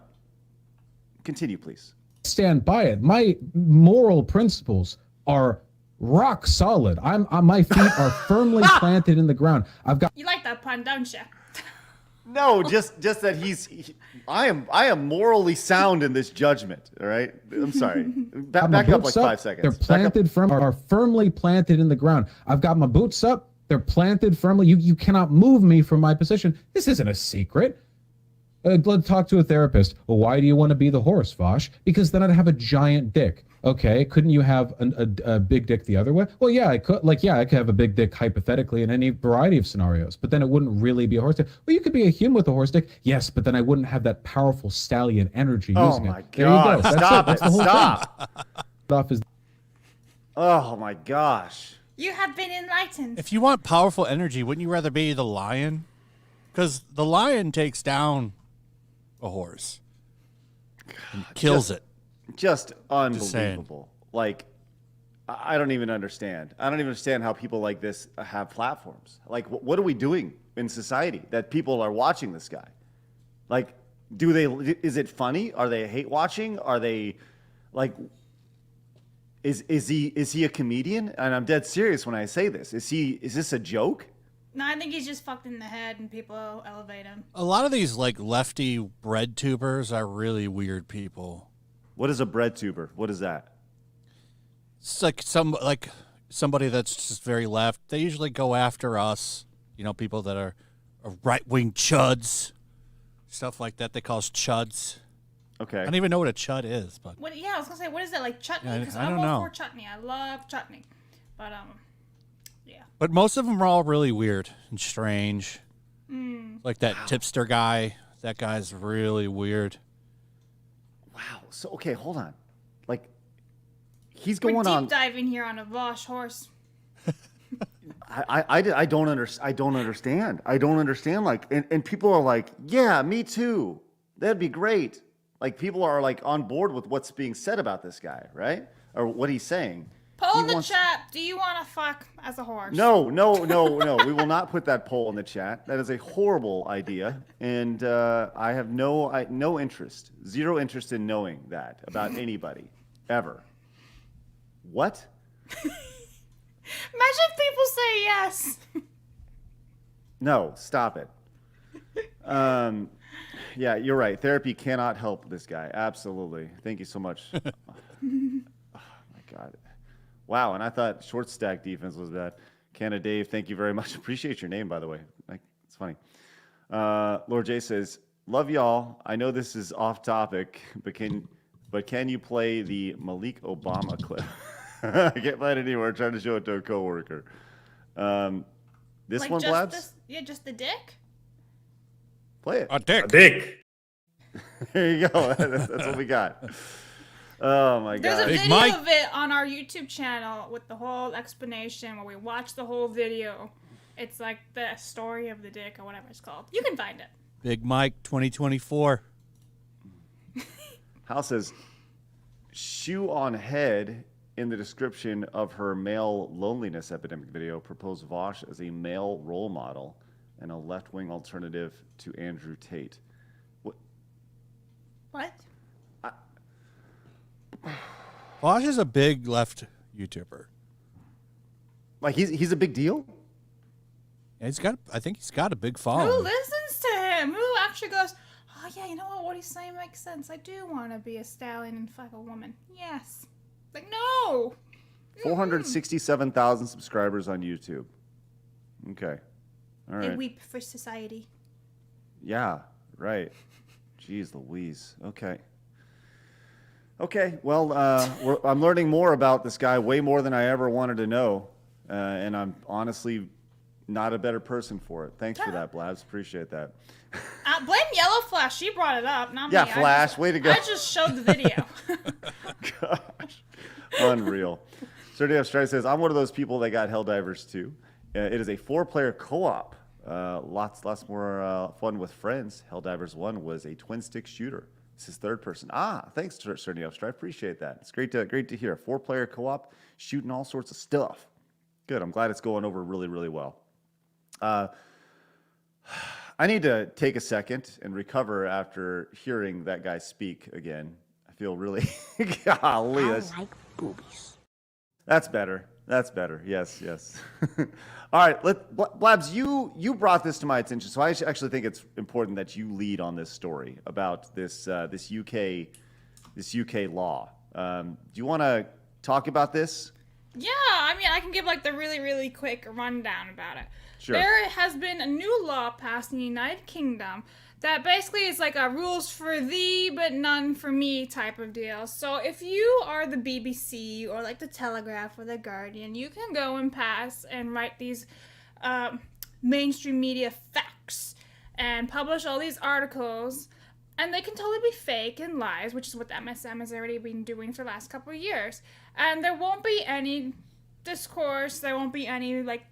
continue, please. stand by it. My moral principles are rock solid. My feet are firmly planted in the ground. I've got. You like that pun, don't you? No, just that I am morally sound in this judgment. All right, I'm sorry. Back up like 5 seconds. They're planted are firmly planted in the ground. I've got my boots up. They're planted firmly. You cannot move me from my position. This isn't a secret. Let's talk to a therapist. Well, why do you want to be the horse, Vaush? Because then I'd have a giant dick. Okay, couldn't you have a big dick the other way? Well, yeah, I could. I could have a big dick hypothetically in any variety of scenarios, but then it wouldn't really be a horse dick. Well, you could be a human with a horse dick, yes, but then I wouldn't have that powerful stallion energy using it. Oh my There you God! go. That's Stop That's it! the whole Stop! thing. Oh my gosh! You have been enlightened. If you want powerful energy, wouldn't you rather be the lion? Because the lion takes down a horse and kills it. Just unbelievable. Like, I don't even understand. I don't even understand how people like this have platforms. Like, what are we doing in society that people are watching this guy? Like, is it funny? Are they hate watching? Are they like, is he a comedian? And I'm dead serious when I say this. Is this a joke? No, I think he's just fucked in the head and people elevate him. A lot of these like lefty bread tubers are really weird people. What is a bread tuber? What is that? It's like somebody that's just very left. They usually go after us, people that are right-wing chuds, stuff like that. They call us chuds. Okay. I don't even know what a chud is, but Yeah, I was gonna say, what is it, like chutney? Yeah, Because I I'm don't all know. for chutney. I love chutney, but yeah. But most of them are all really weird and strange. Like that tipster guy. That guy's really weird. Wow. So okay, hold on. Like, he's We're going deep on. diving here on a Vaush horse. I don't understand. I don't understand. Like, and people are like, yeah, me too. That'd be great. Like, people are like on board with what's being said about this guy, right? Or what he's saying. Poll in the chat. Do you want to fuck as a horse? No. We will not put that poll in the chat. That is a horrible idea, and I have no interest, zero interest in knowing that about anybody ever. What? Imagine if people say yes. No, stop it. Yeah, you're right. Therapy cannot help this guy. Absolutely. Thank you so much. Oh my God. Wow, and I thought short stack defense was bad. Canada Dave, thank you very much. Appreciate your name, by the way. Like, it's funny. Lord J says, love y'all. I know this is off topic, but can you play the Malik Obama clip? I can't find it anywhere. I'm trying to show it to a coworker. This Like one, just Blabs? just the dick? Play it. A dick. Dick. There you go. That's what we got. Oh my There's a God. Big video Mike. of it on our YouTube channel with the whole explanation where we watch the whole video. It's like the story of the dick or whatever it's called. You can find it. Big Mike 2024. Hal says, shoe on head in the description of her male loneliness epidemic video proposed Vaush as a male role model and a left-wing alternative to Andrew Tate. What? Vaush is a big left YouTuber. Like, he's a big deal? Yeah, I think he's got a big Who following. listens to him? Who actually goes, oh yeah, you know what? What he's saying makes sense. I do want to be a stallion and fuck a woman. Yes. Like, no. 467,000 subscribers on YouTube. Okay. All They right. weep for society. Yeah, right. Jeez Louise. Okay. Okay, well, I'm learning more about this guy, way more than I ever wanted to know, and I'm honestly not a better person for it. Thanks for that, Blabs. Appreciate that. Blame Yellow Flash. She brought it up, not Yeah, me. Flash, way to go. I just showed the video. Gosh, unreal. Certainly Strike says, I'm one of those people that got Helldivers too. It is a 4-player co-op. Lots more fun with friends. Helldivers 1 was a twin-stick shooter. This is third person. Thanks, Certainly Strike. Appreciate that. It's great to hear. 4-player co-op, shooting all sorts of stuff. Good. I'm glad it's going over really, really well. I need to take a second and recover after hearing that guy speak again. I feel really golly. I like boobies. That's better. That's better. Yes. All right, Blabs, you brought this to my attention, so I actually think it's important that you lead on this story about this UK law. Do you want to talk about this? Yeah, I mean, I can give like the really, really quick rundown about it. Sure. There has been a new law passed in the United Kingdom that basically is like a rules for thee but none for me type of deal. So if you are the BBC or like the Telegraph or the Guardian, you can go and pass and write these mainstream media facts and publish all these articles, and they can totally be fake and lies, which is what the MSM has already been doing for the last couple of years. And there won't be any discourse, there won't be any like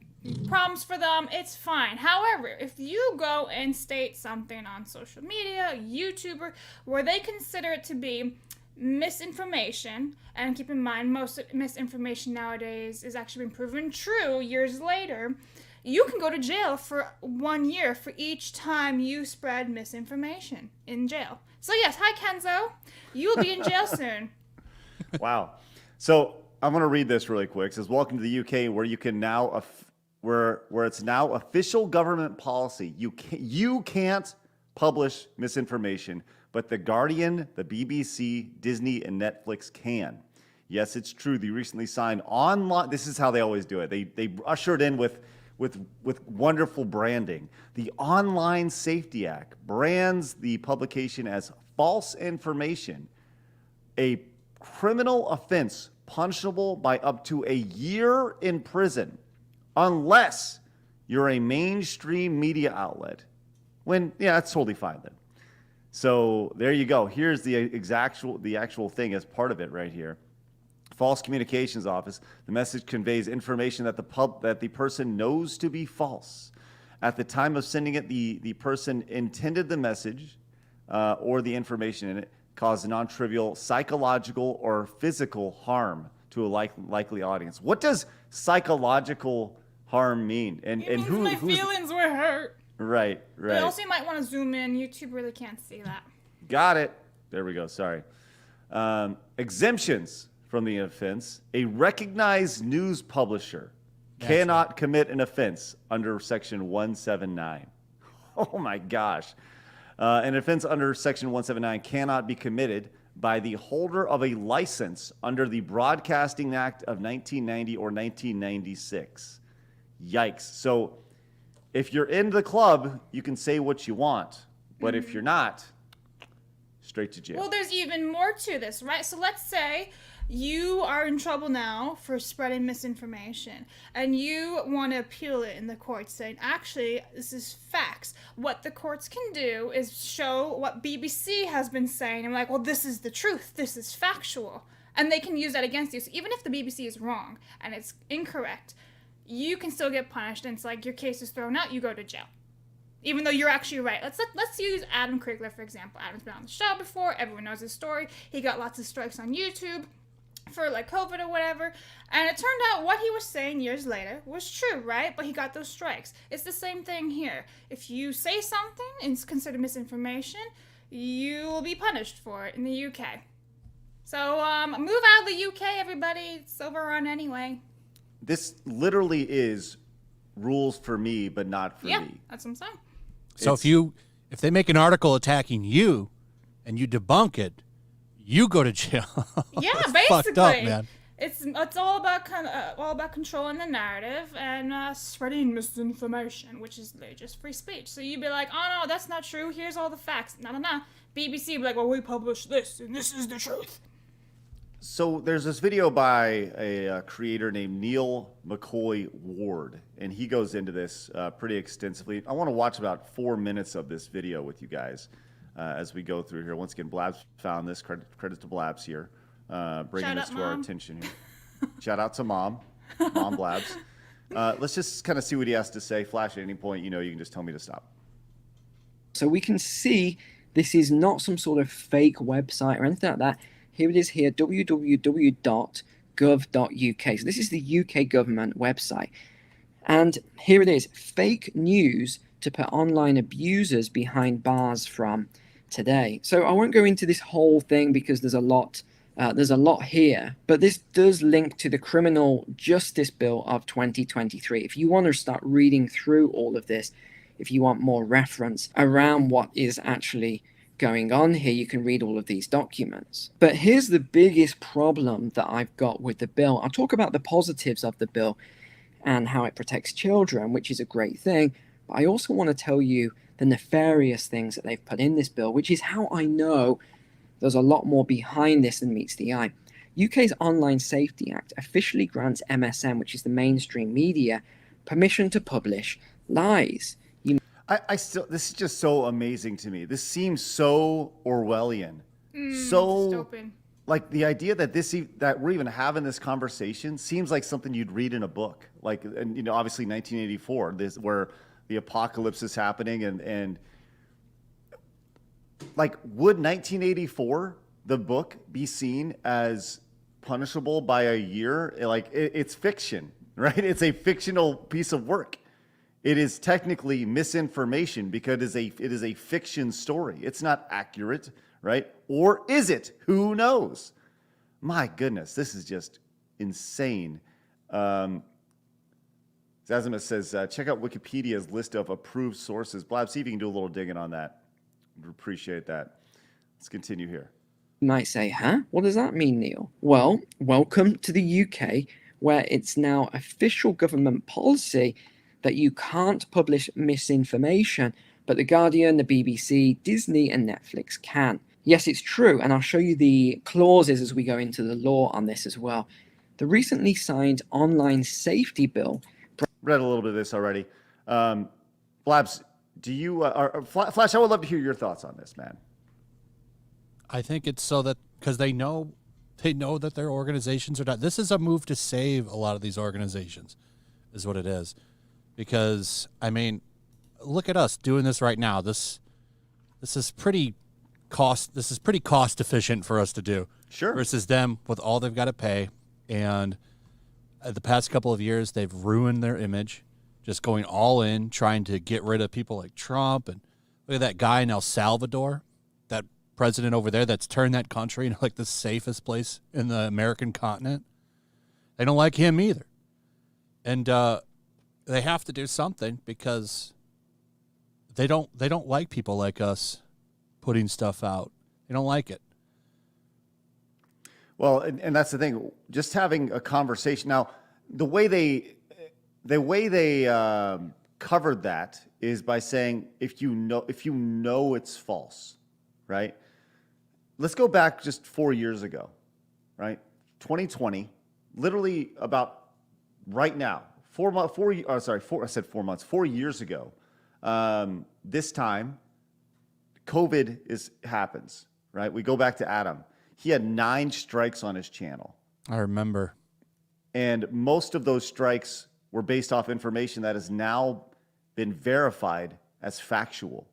problems for them. It's fine. However, if you go and state something on social media, YouTuber, where they consider it to be misinformation, and keep in mind most misinformation nowadays is actually been proven true years later, you can go to jail for 1 year for each time you spread misinformation in jail. So yes, hi Kenzo, you will be in jail soon. Wow. So I'm going to read this really quick. It says, welcome to the UK, where you can now where it's now official government policy. You can't publish misinformation, but the Guardian, the BBC, Disney, and Netflix can. Yes, it's true. They recently signed online. This is how they always do it. They usher it in with wonderful branding. The Online Safety Act brands the publication as false information, a criminal offense punishable by up to a year in prison, unless you're a mainstream media outlet. That's totally fine then. So there you go. Here's the actual thing as part of it right here. False Communications Office. The message conveys information that the person knows to be false. At the time of sending it, the person intended the message or the information in it cause non-trivial psychological or physical harm to a likely audience. What does psychological harm mean? And My feelings were hurt. Right. But also, you might want to zoom in. YouTube really can't see that. Got it. There we go. Sorry. Exemptions from the offense. A recognized news publisher cannot commit an offense under Section 179. Oh my gosh. An offense under Section 179 cannot be committed by the holder of a license under the Broadcasting Act of 1990 or 1996. Yikes. So if you're in the club, you can say what you want. But if you're not, straight to jail. Well, there's even more to this, right? So let's say you are in trouble now for spreading misinformation, and you want to appeal it in the courts, saying, actually, this is facts. What the courts can do is show what BBC has been saying, and like, well, this is the truth. This is factual. And they can use that against you. So even if the BBC is wrong and it's incorrect, you can still get punished, and it's like your case is thrown out, you go to jail. Even though you're actually right. Let's use Adam Krigler, for example. Adam's been on the show before. Everyone knows his story. He got lots of strikes on YouTube for like COVID or whatever. And it turned out what he was saying years later was true, right? But he got those strikes. It's the same thing here. If you say something and it's considered misinformation, you will be punished for it in the UK. So move out of the UK, everybody. It's overrun anyway. This literally is rules for me, but not for me. Yeah, that's what I'm saying. So if they make an article attacking you and you debunk it, you go to jail. Yeah, That's basically. fucked up, man. It's all about controlling the narrative and spreading misinformation, which is just free speech. So you'd be like, oh no, that's not true. Here's all the facts. No. BBC would be like, well, we published this, and this is the truth. So there's this video by a creator named Neil McCoy Ward, and he goes into this pretty extensively. I want to watch about 4 minutes of this video with you guys as we go through here. Once again, Blabs found this. Credit to Blabs here, bringing Shout this out, to our Mom. attention here. Shout out to Mom Blabs. Let's just kind of see what he has to say. Flash at any point, you can just tell me to stop. So we can see this is not some sort of fake website or anything like that. Here it is here, www.gov.uk. So this is the UK government website. And here it is, fake news to put online abusers behind bars from today. So I won't go into this whole thing because there's a lot here, but this does link to the Criminal Justice Bill of 2023. If you want to start reading through all of this, if you want more reference around what is actually going on here, you can read all of these documents. But here's the biggest problem that I've got with the bill. I'll talk about the positives of the bill and how it protects children, which is a great thing. But I also want to tell you the nefarious things that they've put in this bill, which is how I know there's a lot more behind this than meets the eye. UK's Online Safety Act officially grants MSM, which is the mainstream media, permission to publish lies. I still, this is just so amazing to me. This seems so Orwellian. So Dystopian. like the idea that that we're even having this conversation seems like something you'd read in a book. Like, and obviously 1984, this where the apocalypse is happening, and like, would 1984 the book be seen as punishable by a year? Like, it's fiction, right? It's a fictional piece of work. It is technically misinformation because it is a fiction story. It's not accurate, right? Or is it? Who knows? My goodness, this is just insane. Zazimus says, check out Wikipedia's list of approved sources. Blab, see if you can do a little digging on that. Would appreciate that. Let's continue here. You might say, huh? What does that mean, Neil? Well, welcome to the UK, where it's now official government policy that you can't publish misinformation, but The Guardian, the BBC, Disney, and Netflix can. Yes, it's true, and I'll show you the clauses as we go into the law on this as well. The recently signed Online Safety Bill. Read a little bit of this already. Blabs, do you, Flash, I would love to hear your thoughts on this, man. I think it's so that because they know that their organizations are not. This is a move to save a lot of these organizations, is what it is. Because I mean, look at us doing this right now. This is pretty cost efficient for us to do. Sure. Versus them with all they've got to pay, and the past couple of years they've ruined their image, just going all in, trying to get rid of people like Trump. And look at that guy in El Salvador, that president over there that's turned that country into like the safest place in the American continent. They don't like him either. And they have to do something because they don't like people like us putting stuff out. They don't like it. Well, and that's the thing. Just having a conversation now, the way they covered that is by saying if you know it's false, right? Let's go back just 4 years ago, right? 2020, literally about right now. 4 years ago. This time, COVID happens, right? We go back to Adam. He had 9 strikes on his channel. I remember. And most of those strikes were based off information that has now been verified as factual.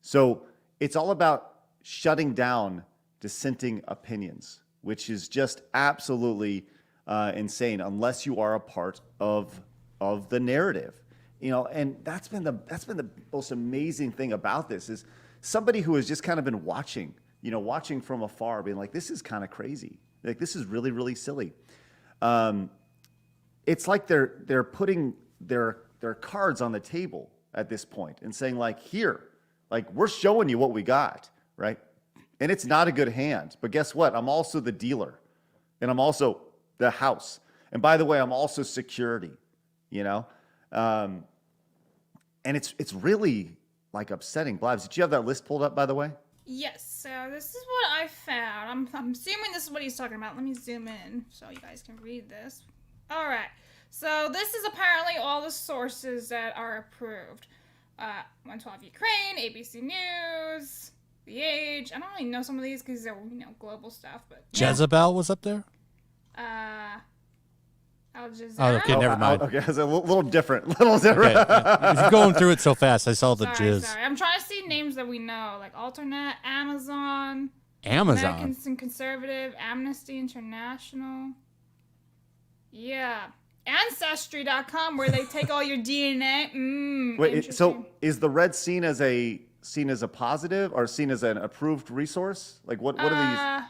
So it's all about shutting down dissenting opinions, which is just absolutely insane unless you are a part of the narrative, and that's been the most amazing thing about this is somebody who has just kind of been watching from afar, being like, this is kind of crazy, like this is really, really silly. It's like they're putting their cards on the table at this point and saying like, here, like we're showing you what we got, right? And it's not a good hand, but guess what? I'm also the dealer, and I'm also the house. And by the way, I'm also security, and it's really like upsetting. Blabs, did you have that list pulled up, by the way? Yes, so this is what I found. I'm assuming this is what he's talking about. Let me zoom in so you guys can read this. All right, so this is apparently all the sources that are approved. 112 Ukraine, ABC News, The Age. I don't really know some of these because they're, global stuff, but yeah. Jezebel was up there. Al Jazeera. Oh, okay, never mind. Okay, it's a little different. Little different. Okay. You're going through it so fast. I saw the Sorry. jizz. I'm trying to see names that we know, like Alternate, Amazon, Amazon. American Conservative, Amnesty International. Yeah. Ancestry.com, where they take all your DNA. Wait, so is the red seen as a positive or seen as an approved resource? Like what are these?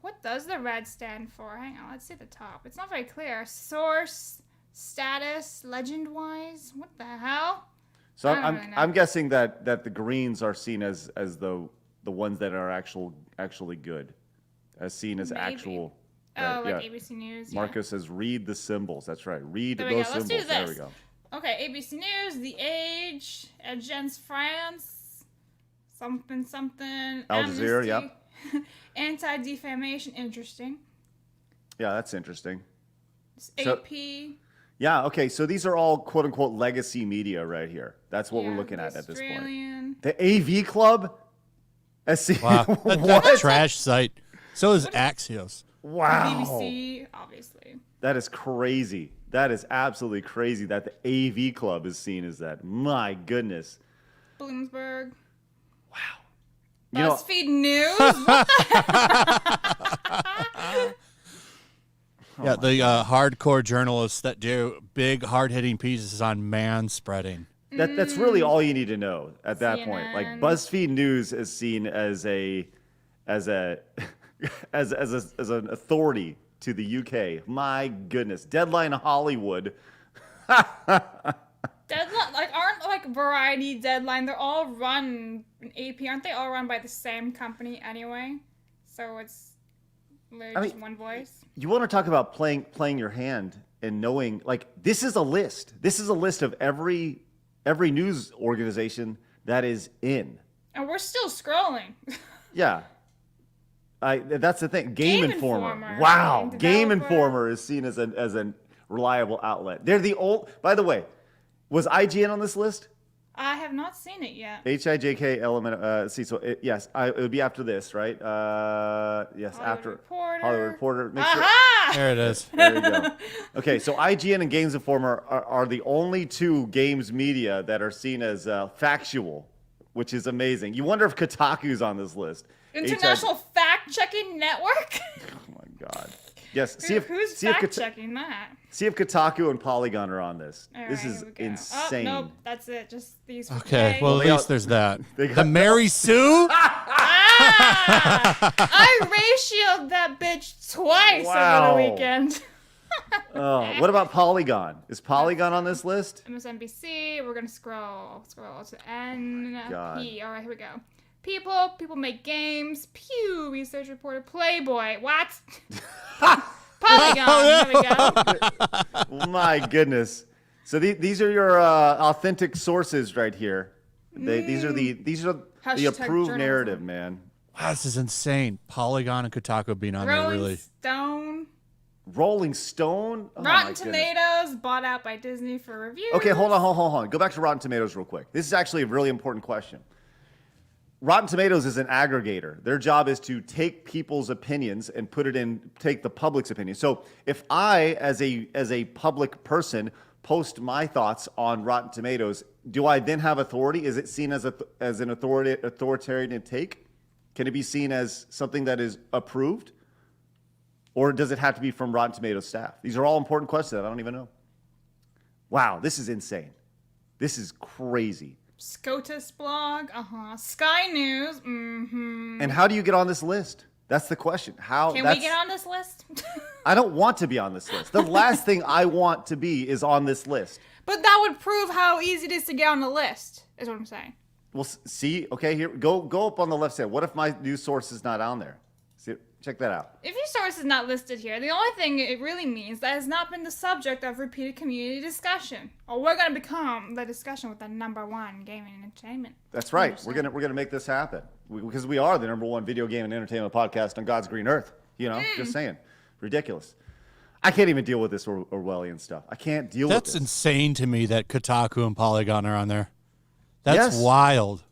What does the red stand for? Hang on, let's see the top. It's not very clear. Source, status, legend-wise. What the hell? So I don't really know. I'm guessing that the greens are seen as the ones that are actually good, as seen as Maybe. actual. Oh, like yeah. ABC News. Marco says, read the symbols. That's right. Read There we those go. Let's symbols. do There we this. go. Okay, ABC News, The Age, Agence France, something. Al Jazeera, Amnesty, Anti-Defamation, interesting. Yeah, that's interesting. AP. Yeah, okay, so these are all quote unquote legacy media right here. That's what we're looking at this point. Australian. The AV Club? Wow, What? that's a trash site. So is Axios. Wow. BBC, obviously. That is crazy. That is absolutely crazy that the AV Club is seen as that. My goodness. Bloomsburg. Wow. BuzzFeed News. What Yeah, the hardcore journalists that do big, hard-hitting pieces on man-spreading. That's really all you need to know at that point. Like CNN. BuzzFeed News is seen as an authority to the UK. My goodness. Deadline Hollywood. Deadline, aren't Variety, Deadline, they're all run in AP, aren't they all run by the same company anyway? So it's literally just one voice. You want to talk about playing your hand and knowing, this is a list. This is a list of every news organization that is in. And we're still scrolling. Yeah. That's the thing. Game Informer. Informer. Wow. Game Developer. Informer is seen as a reliable outlet. They're the old. By the way, was IGN on this list? I have not seen it yet. HIJK element. See, so yes, it would be after this, right? Yes, Hollywood after Reporter. Hollywood Reporter. Make sure. Aha! There it is. There you go. Okay, so IGN and Games Informer are the only two games media that are seen as factual, which is amazing. You wonder if Kotaku's on this list. International Fact-Checking Network? Oh my God. Yes. Who's fact-checking that? See if Kotaku and Polygon are on this. All This right, is here we go. insane. Oh, nope, that's it. Just these. Okay, today. well, at they least all- there's that. they The got- Mary Sue? I ratioed that bitch twice Wow. over the weekend. Oh, what about Polygon? Is Polygon on this list? MSNBC. We're gonna scroll to NP. God. All right, here we go. People make games. Pew. Research reporter. Playboy. What? Polygon. There we go. My goodness. So these are your authentic sources right here. These are the Hashtag approved journalism. narrative, man. Wow, this is insane. Polygon and Kotaku being on there, Rolling really. Stone. Rolling Stone. Oh, my Rotten goodness. Tomatoes. Bought out by Disney for reviews. Okay, hold on. Go back to Rotten Tomatoes real quick. This is actually a really important question. Rotten Tomatoes is an aggregator. Their job is to take people's opinions and take the public's opinion. So if I, as a public person, post my thoughts on Rotten Tomatoes, do I then have authority? Is it seen as an authoritarian take? Can it be seen as something that is approved? Or does it have to be from Rotten Tomatoes staff? These are all important questions that I don't even know. Wow, this is insane. This is crazy. SCOTUS blog. Sky News. And how do you get on this list? That's the question. How? Can we get on this list? I don't want to be on this list. The last thing I want to be is on this list. But that would prove how easy it is to get on the list, is what I'm saying. Well, see, okay, here, go up on the left side. What if my news source is not on there? See, Check that out. If your source is not listed here, the only thing it really means that has not been the subject of repeated community discussion, or we're gonna become the discussion with the #1 gaming and entertainment. That's right. We're gonna make this happen because we are the #1 video game and entertainment podcast on God's green earth. You know, just saying, ridiculous. I can't even deal with this Orwellian stuff. I can't deal with That's this. insane to me that Kotaku and Polygon are on there. That's Yes. wild.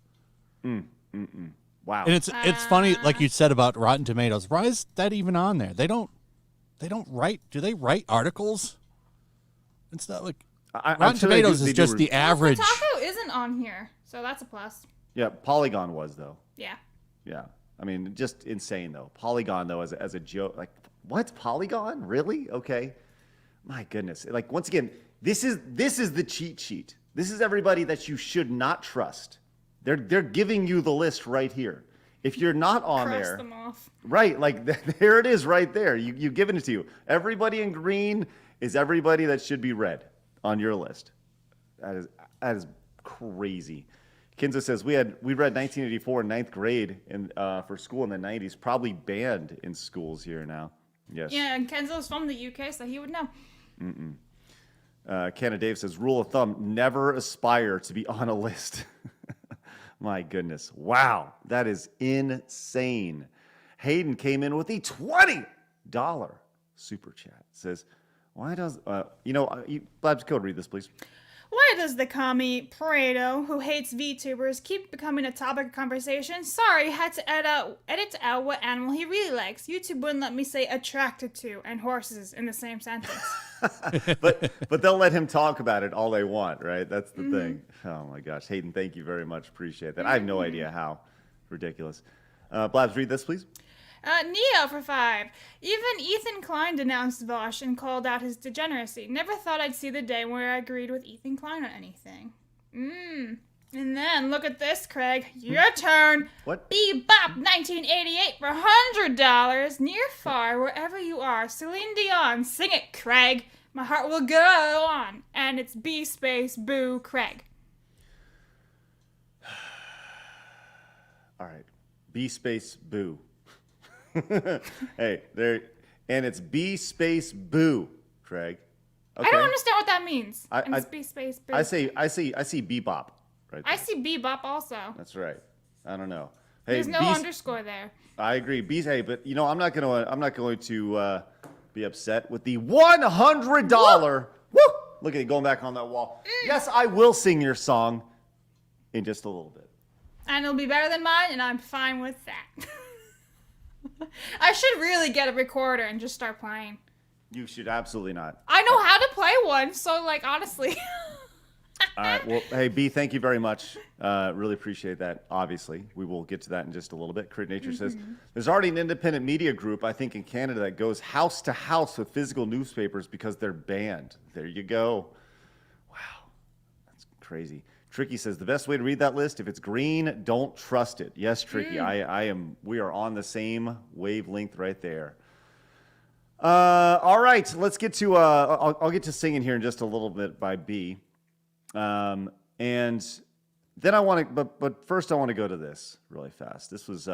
Wow. And it's funny, like you said about Rotten Tomatoes. Why is that even on there? They don't write. Do they write articles? It's not like I'm Rotten sure they Tomatoes do- they is do just the average. Kotaku isn't on here, so that's a plus. Yeah, Polygon was though. Yeah. Yeah. I mean, just insane though. Polygon though, as a joke, like what? Polygon? Really? Okay. My goodness. Like once again, this is the cheat sheet. This is everybody that you should not trust. They're giving you the list right here. If you're not on Cross there, them off. right? Like there it is, right there. You've given it to you. Everybody in green is everybody that should be red on your list. That is crazy. Kinza says we read 1984 in 9th grade for school in the 90s. Probably banned in schools here now. Yes. Yeah, and Kenzo's from the UK, so he would know. Canada Dave says rule of thumb: never aspire to be on a list. My goodness. Wow. That is insane. Hayden came in with a $20 super chat. Says, why does, Blabs Code, read this, please. Why does the commie Prairie, who hates VTubers, keep becoming a topic of conversation? Sorry, had to edit out what animal he really likes. YouTube wouldn't let me say attracted to and horses in the same sentence. but they'll let him talk about it all they want, right? That's the thing. Oh my gosh. Hayden, thank you very much. Appreciate that. I have no idea how. Ridiculous. Blabs, read this, please. Neo for 5. Even Ethan Klein denounced Vaush and called out his degeneracy. Never thought I'd see the day where I agreed with Ethan Klein on anything. And then, look at this, Craig. Your turn. What? Bebop 1988 for $100. Near far, wherever you are. Celine Dion. Sing it, Craig. My heart will go on. And it's B space boo Craig. All right. B space boo. Hey, there, and it's B space boo, Craig. Okay. I don't understand what that means. I- And it's I- B space boo. I see bebop. Right. I there. see bebop also. That's right. I don't know. Hey, There's no B- underscore there. I agree. Hey, but I'm not going to be upset with the $100. Woo! Look at it going back on that wall. Yes, I will sing your song in just a little bit. And it'll be better than mine, and I'm fine with that. I should really get a recorder and just start playing. You should absolutely not. I know how to play one, so, like, honestly. All right. Well, hey, B, thank you very much. Really appreciate that. Obviously, we will get to that in just a little bit. Crit Nature says there's already an independent media group, I think, in Canada that goes house to house with physical newspapers because they're banned. There you go. Wow, that's crazy. Tricky says the best way to read that list: if it's green, don't trust it. Yes, Tricky, I am. We are on the same wavelength right there. All right, let's get to. I'll get to singing here in just a little bit by B. And then I want to, but first I want to go to this really fast. This was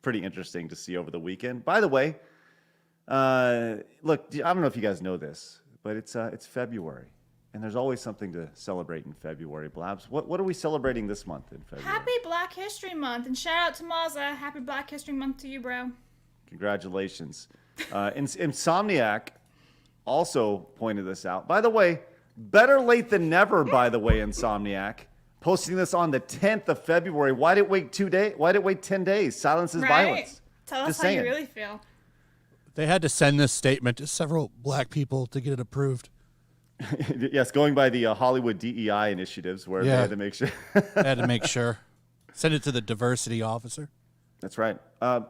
pretty interesting to see over the weekend. By the way, look, I don't know if you guys know this, but it's February, and there's always something to celebrate in February. Blabs, what are we celebrating this month in February? Happy Black History Month, and shout out to Mazza. Happy Black History Month to you, bro. Congratulations. Insomniac also pointed this out. By the way, better late than never, by the way, Insomniac. Posting this on the 10th of February. Why did it wait 2 days? Why did it wait 10 days? Silence is violence. Tell us Just how you saying. really feel. They had to send this statement to several black people to get it approved. Yes, going by the Hollywood DEI initiatives where they Yeah. had to make sure. They had to make sure. Send it to the diversity officer. That's right.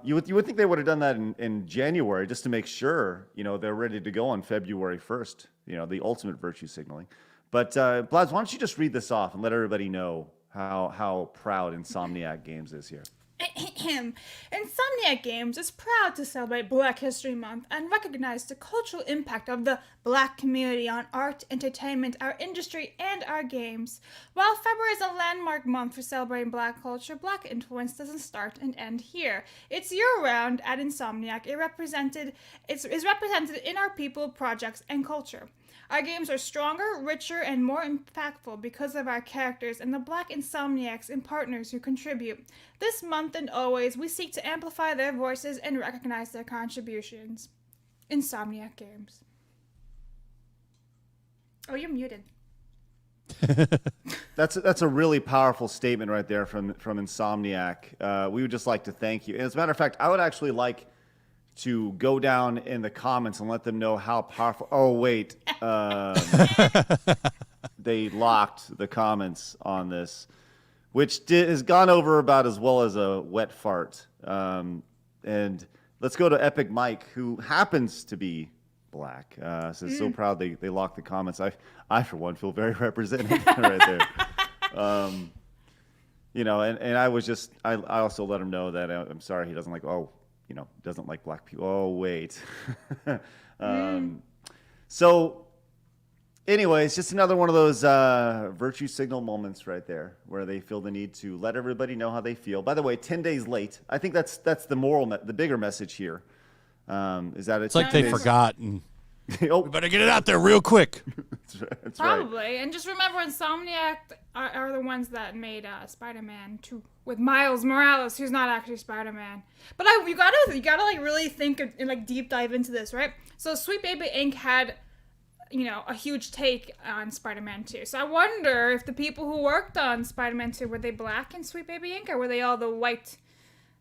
You would think they would have done that in January just to make sure, they're ready to go on February 1st, the ultimate virtue signaling. But, Blaz, why don't you just read this off and let everybody know how proud Insomniac Games is here. Insomniac Games is proud to celebrate Black History Month and recognize the cultural impact of the Black community on art, entertainment, our industry, and our games. While February is a landmark month for celebrating Black culture, Black influence doesn't start and end here. It's year-round at Insomniac. It's represented in our people, projects, and culture. Our games are stronger, richer, and more impactful because of our characters and the Black Insomniacs and partners who contribute. This month and always, we seek to amplify their voices and recognize their contributions. Insomniac Games. Oh, you're muted. That's a really powerful statement right there from Insomniac. We would just like to thank you. And as a matter of fact, I would actually like to go down in the comments and let them know how powerful. Oh, wait. They locked the comments on this, which has gone over about as well as a wet fart. And let's go to Epic Mike, who happens to be Black. Says, so proud they locked the comments. I, for one, feel very represented right there. You know, and I was just, I also let him know that I'm sorry he doesn't like, doesn't like Black people. Oh, wait. So, anyways, just another one of those virtue signal moments right there where they feel the need to let everybody know how they feel. By the way, 10 days late. I think that's the the bigger message here. Is that it's like they forgot and we better get it out there real quick. That's Probably. right. And just remember, Insomniac are the ones that made Spider-Man 2 with Miles Morales, who's not actually Spider-Man. But you gotta like really think and like deep dive into this, right? So Sweet Baby Inc. had, a huge take on Spider-Man 2. So I wonder if the people who worked on Spider-Man 2, were they Black in Sweet Baby Inc., or were they all the white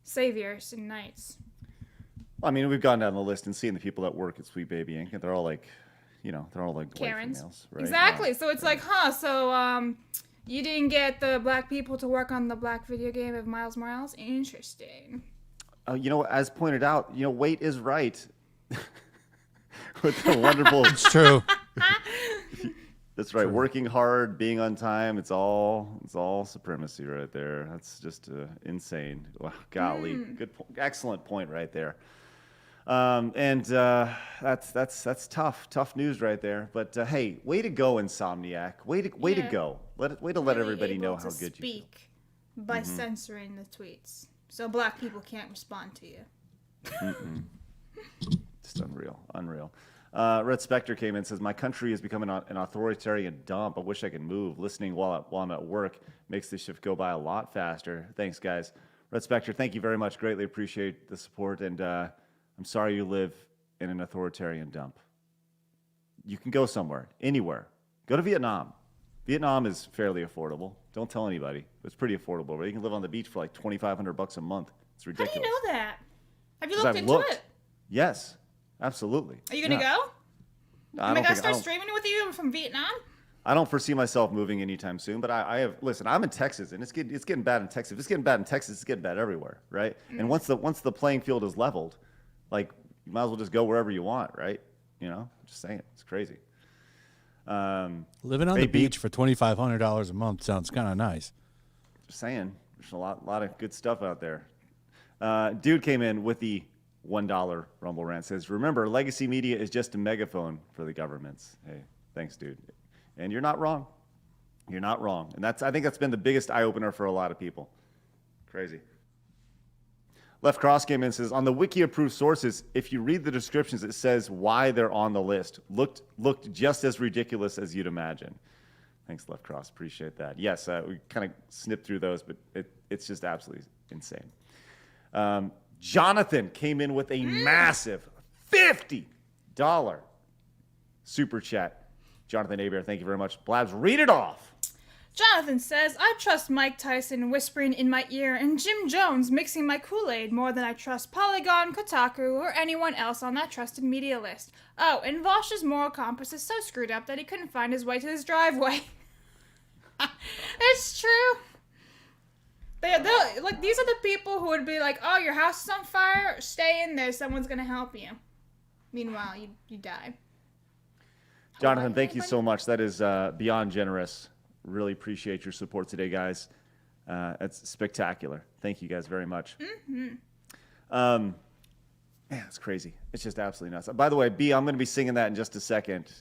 saviors and knights? I mean, we've gone down the list and seen the people that work at Sweet Baby Inc. and they're all like, they're all like Karens. white females, right? Exactly. So it's like, so you didn't get the Black people to work on the Black video game of Miles Morales? Interesting. As pointed out, Wait is right. With the wonderful. It's true. That's right. True. Working hard, being on time. It's all supremacy right there. That's just insane. Wow, golly, good, excellent point right there. That's tough news right there. But hey, way to go, Insomniac. Way to go. Way to let everybody know how good you feel. Speak by censoring the tweets, so Black people can't respond to you. Just unreal. Red Spectre came in and says, my country has become an authoritarian dump. I wish I could move. Listening while I'm at work makes the shift go by a lot faster. Thanks, guys. Red Spectre, thank you very much. Greatly appreciate the support. And I'm sorry you live in an authoritarian dump. You can go somewhere, anywhere. Go to Vietnam. Vietnam is fairly affordable. Don't tell anybody. It's pretty affordable. Right? You can live on the beach for like $2,500 a month. It's ridiculous. How do you know that? Have you 'Cause looked I've into looked. it? Yes, absolutely. Are you gonna go? I Am I gonna start streaming with you from Vietnam? I don't foresee myself moving anytime soon, but I have. Listen, I'm in Texas, and it's getting bad in Texas. If it's getting bad in Texas, it's getting bad everywhere, right? And once the playing field is leveled, like you might as well just go wherever you want, right? Just saying, it's crazy. Living on the beach for $2,500 a month sounds kind of nice. Just saying, there's a lot of good stuff out there. Dude came in with the $1 Rumble rant. Says, remember, legacy media is just a megaphone for the governments. Hey, thanks, dude. And you're not wrong. You're not wrong. And I think that's been the biggest eye-opener for a lot of people. Crazy. Left Cross came in and says, on the wiki-approved sources, if you read the descriptions, it says why they're on the list. Looked just as ridiculous as you'd imagine. Thanks, Left Cross. Appreciate that. Yes, we kind of snipped through those, but it's just absolutely insane. Jonathan came in with a massive $50 super chat. Jonathan Aber, thank you very much. Blabs, read it off. Jonathan says, I trust Mike Tyson whispering in my ear and Jim Jones mixing my Kool-Aid more than I trust Polygon, Kotaku, or anyone else on that trusted media list. Oh, and Vaush's moral compass is so screwed up that he couldn't find his way to his driveway. It's true. Like, these are the people who would be like, oh, your house is on fire, stay in there, someone's gonna help you. Meanwhile, you die. Jonathan, thank you so much. That is beyond generous. Really appreciate your support today, guys. That's spectacular. Thank you guys very much. Yeah, it's crazy. It's just absolutely nuts. By the way, B, I'm going to be singing that in just a second.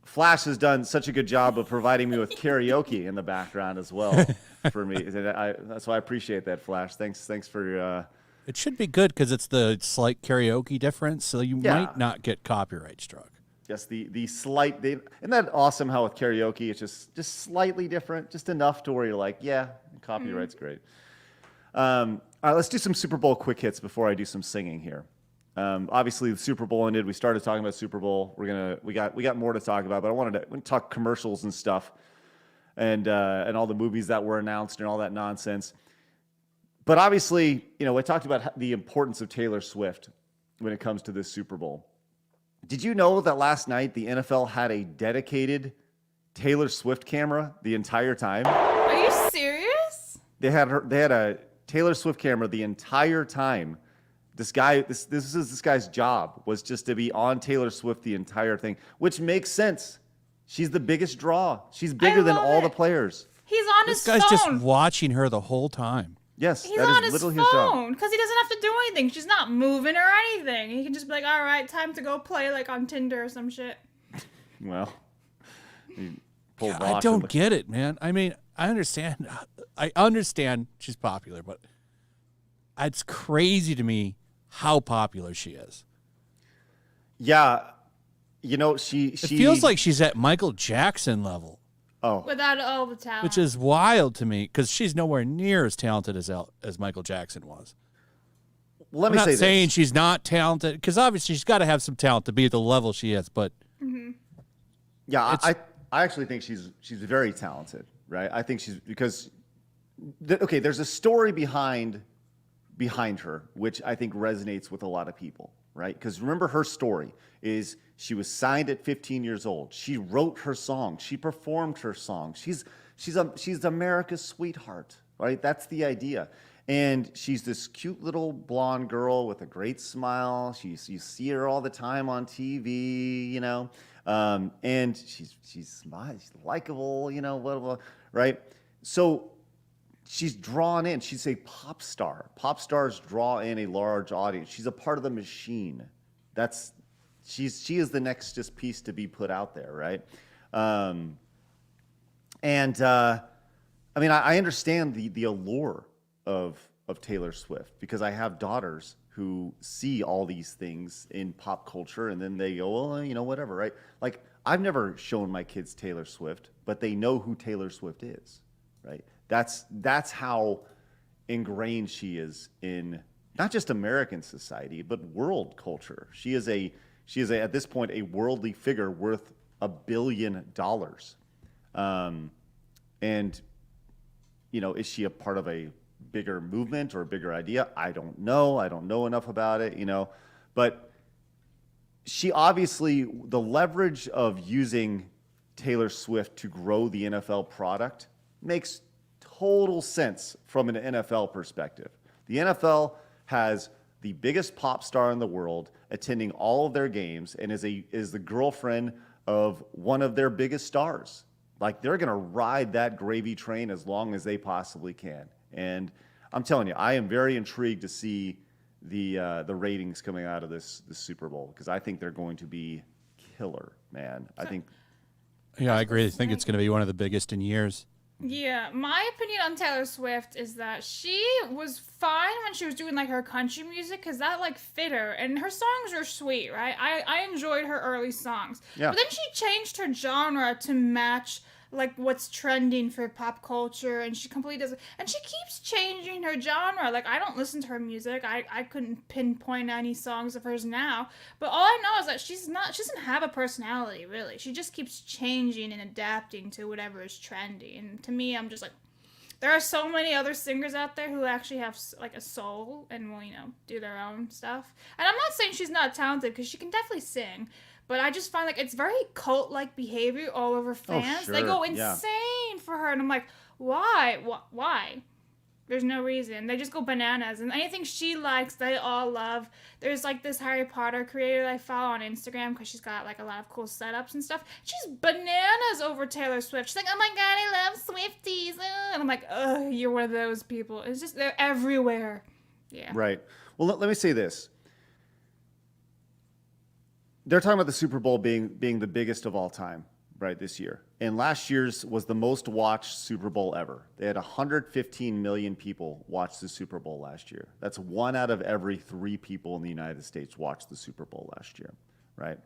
Flash has done such a good job of providing me with karaoke in the background as well for me. That's why I appreciate that, Flash. Thanks for your. It should be good because it's the slight karaoke difference, so you might not get copyright struck. Yes, the slight. Isn't that awesome? How with karaoke, it's just slightly different, just enough to where you're like, yeah, copyright's great. All right, let's do some Super Bowl quick hits before I do some singing here. Obviously, the Super Bowl ended. We started talking about Super Bowl. We got more to talk about, but I wanted to talk commercials and stuff, and all the movies that were announced and all that nonsense. But obviously, I talked about the importance of Taylor Swift when it comes to this Super Bowl. Did you know that last night the NFL had a dedicated Taylor Swift camera the entire time? Are you serious? They had a Taylor Swift camera the entire time. This is this guy's job, was just to be on Taylor Swift the entire thing, which makes sense. She's the biggest draw. She's bigger than all the players. He's on his phone. This guy's just watching her the whole time. Yes, He's that on is his literally his job. phone because he doesn't have to do anything. She's not moving or anything. He can just be like, all right, time to go play like on Tinder or some shit. Well, I don't get it, man. I mean, I understand she's popular, but it's crazy to me how popular she is. Yeah, she It feels like she's at Michael Jackson level. Oh, Without all the talent. Which is wild to me because she's nowhere near as talented as Michael Jackson was. I'm not saying she's not talented because obviously she's got to have some talent to be at the level she is. But yeah, I actually think she's very talented, right? I think she's because there's a story behind her which I think resonates with a lot of people, right? Because remember, her story is she was signed at 15 years old. She wrote her song. She performed her song. She's America's sweetheart, right? That's the idea. And she's this cute little blonde girl with a great smile. You see her all the time on TV, and she's likable, blah, blah, blah, right? So she's drawn in. She's a pop star. Pop stars draw in a large audience. She's a part of the machine. She is the next just piece to be put out there, right? I mean, I understand the allure of Taylor Swift because I have daughters who see all these things in pop culture and then they go, well, whatever, right? Like, I've never shown my kids Taylor Swift, but they know who Taylor Swift is, right? That's how ingrained she is in not just American society, but world culture. She is at this point a worldly figure worth $1 billion. And is she a part of a bigger movement or a bigger idea? I don't know. I don't know enough about it, but she obviously, the leverage of using Taylor Swift to grow the NFL product makes total sense from an NFL perspective. The NFL has the biggest pop star in the world attending all of their games and is the girlfriend of one of their biggest stars. Like, they're going to ride that gravy train as long as they possibly can. And I'm telling you, I am very intrigued to see the ratings coming out of this Super Bowl because I think they're going to be killer, man. Yeah, I agree. I think it's going to be one of the biggest in years. Yeah, my opinion on Taylor Swift is that she was fine when she was doing like her country music because that like fit her and her songs are sweet, right? I enjoyed her early songs. Yeah. But then she changed her genre to match like what's trending for pop culture and she completely doesn't, and she keeps changing her genre. Like, I don't listen to her music. I couldn't pinpoint any songs of hers now, but all I know is that she doesn't have a personality really. She just keeps changing and adapting to whatever is trendy. And to me, I'm just like, there are so many other singers out there who actually have like a soul and will do their own stuff. And I'm not saying she's not talented because she can definitely sing. But I just find like it's very cult-like behavior all over fans. Oh, sure. They go insane for her, and I'm like, why? Why? There's no reason. They just go bananas. And anything she likes, they all love. There's like this Harry Potter creator I follow on Instagram because she's got like a lot of cool setups and stuff. She's bananas over Taylor Swift. She's like, oh my God, I love Swifties. And I'm like, ugh, you're one of those people. It's just, they're everywhere. Yeah. Right. Well, let me say this. They're talking about the Super Bowl being the biggest of all time, right, this year. And last year's was the most watched Super Bowl ever. They had 115 million people watch the Super Bowl last year. That's 1 out of every 3 people in the United States watched the Super Bowl last year, right?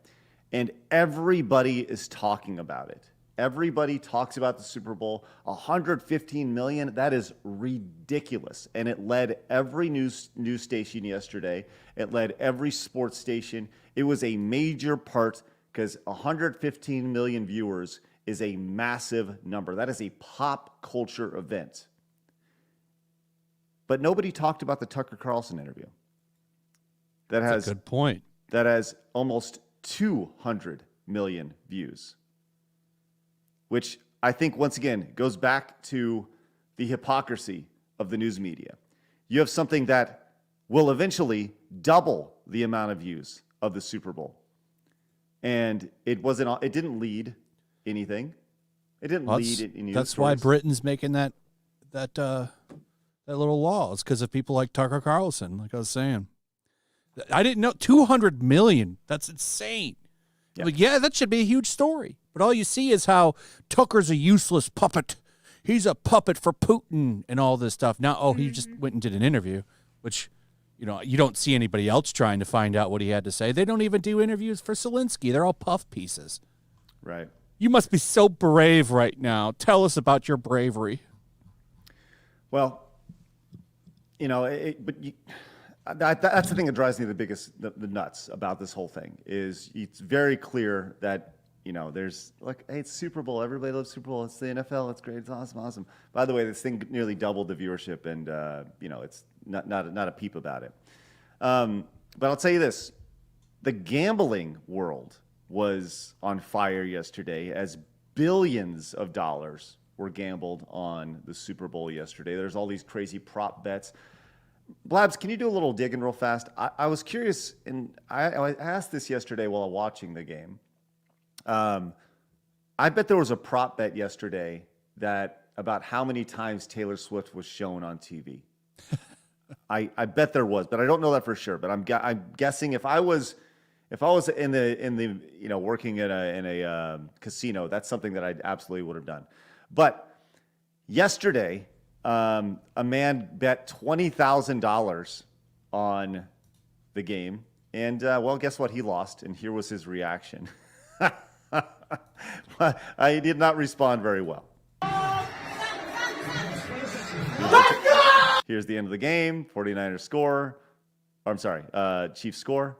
And everybody is talking about it. Everybody talks about the Super Bowl. 115 million, that is ridiculous. And it led every news station yesterday. It led every sports station. It was a major part because 115 million viewers is a massive number. That is a pop culture event. But nobody talked about the Tucker Carlson interview. That's a good point. That has almost 200 million views. Which I think, once again, goes back to the hypocrisy of the news media. You have something that will eventually double the amount of views of the Super Bowl. And it didn't lead anything. It didn't lead any. That's why Britain's making that little law. It's because of people like Tucker Carlson, like I was saying. I didn't know 200 million. That's insane. Yeah. But yeah, that should be a huge story. But all you see is how Tucker's a useless puppet. He's a puppet for Putin and all this stuff. Now, he just went and did an interview, which, you don't see anybody else trying to find out what he had to say. They don't even do interviews for Zelensky. They're all puff pieces. Right. You must be so brave right now. Tell us about your bravery. Well, that's the thing that drives me the nuts about this whole thing is it's very clear that, there's like, hey, it's Super Bowl. Everybody loves Super Bowl. It's the NFL. It's great. It's awesome. By the way, this thing nearly doubled the viewership and, it's not a peep about it. But I'll tell you this, the gambling world was on fire yesterday as billions of dollars were gambled on the Super Bowl yesterday. There's all these crazy prop bets. Blabs, can you do a little digging real fast? I was curious, and I asked this yesterday while watching the game. I bet there was a prop bet yesterday about how many times Taylor Swift was shown on TV. I bet there was, but I don't know that for sure. But I'm guessing if I was in the working in a casino, that's something that I absolutely would have done. But yesterday, a man bet $20,000 on the game, and guess what? He lost, and here was his reaction. I did not respond very well. Here's the end of the game. 49ers score. I'm sorry, Chiefs score.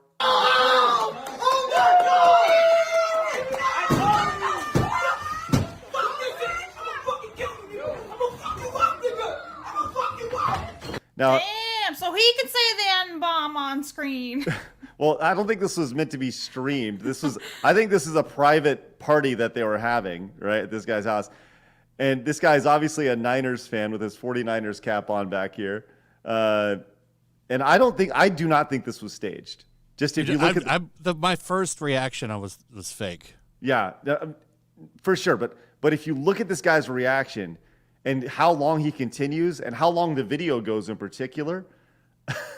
Now, Damn, so he could say the N-bomb on screen. Well, I don't think this was meant to be streamed. I think this is a private party that they were having, right, at this guy's house. And this guy's obviously a Niners fan with his 49ers cap on back here. And I do not think this was staged. Just if you look at my first reaction, was fake. Yeah, for sure. But if you look at this guy's reaction and how long he continues and how long the video goes in particular,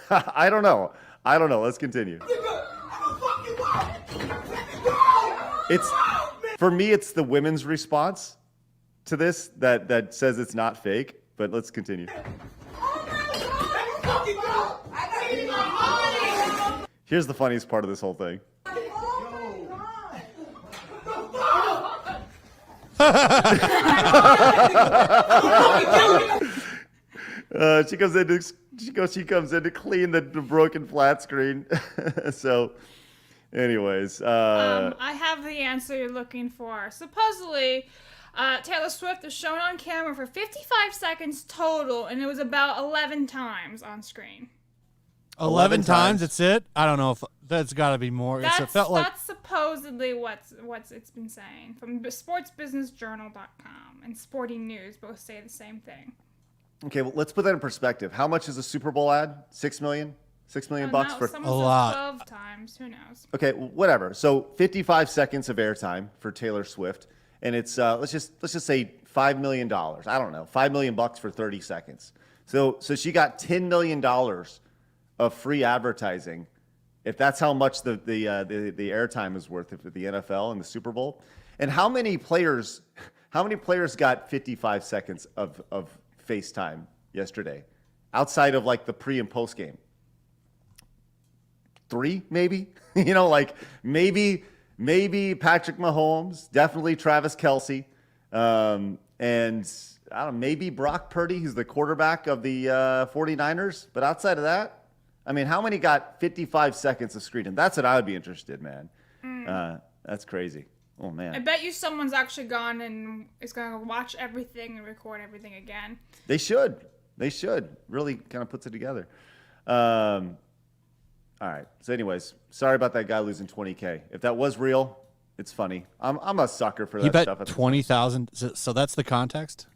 I don't know. Let's continue. For me, it's the women's response to this that says it's not fake. But let's continue. Here's the funniest part of this whole thing. She comes in to clean the broken flat screen. So, anyways, I have the answer you're looking for. Supposedly, Taylor Swift was shown on camera for 55 seconds total, and it was about 11 times on screen. 11 times? That's it? I don't know if that's got to be more. That's supposedly what's it's been saying from sportsbusinessjournal.com and Sporting News both say the same thing. Okay, well, let's put that in perspective. How much is a Super Bowl ad? 6 million? 6 million bucks for someone A says lot. 12 times. Who knows? Okay, whatever. So 55 seconds of airtime for Taylor Swift, and it's let's just say $5 million. I don't know, $5 million for 30 seconds. So she got $10 million of free advertising, if that's how much the airtime is worth for the NFL and the Super Bowl. And how many players got 55 seconds of FaceTime yesterday, outside of like the pre and post game? 3, maybe. Maybe Patrick Mahomes, definitely Travis Kelce, and I don't know, maybe Brock Purdy, who's the quarterback of the 49ers. But outside of that, I mean, how many got 55 seconds of screen? And that's what I would be interested, man. That's crazy. Oh, man. I bet you someone's actually gone and is going to watch everything and record everything again. They should. Really kind of puts it together. All right. So anyways, sorry about that guy losing 20K. If that was real, it's funny. I'm a sucker for that He bet stuff. 20,000. So that's the context.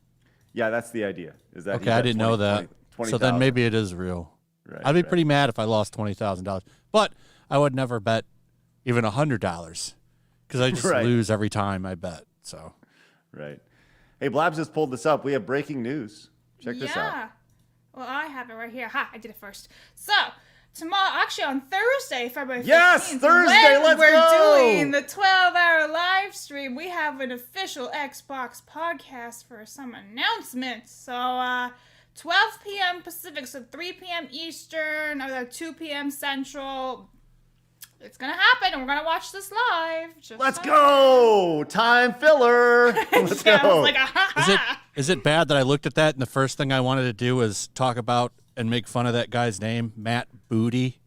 Yeah, that's the idea. Is that Okay, I didn't know that. 20, so then maybe it is real. Right, I'd be pretty mad if I lost $20,000, but I would never bet even $100 because I just lose every time I bet. So, right. Hey, Blabs just pulled this up. We have breaking news. Check this out. Yeah. Well, I have it right here. Ha! I did it first. So tomorrow, actually on Thursday, February 15th, Yes, Thursday. when Let's we're go. doing the 12-hour live stream, we have an official Xbox podcast for some announcements. So 12 p.m. Pacific, so 3 p.m. Eastern, or 2 p.m. Central. It's gonna happen, and we're gonna watch this live. Let's go! Time filler. Let's Yeah, I go. was like, is it bad that I looked at that and the first thing I wanted to do was talk about and make fun of that guy's name, Matt Booty?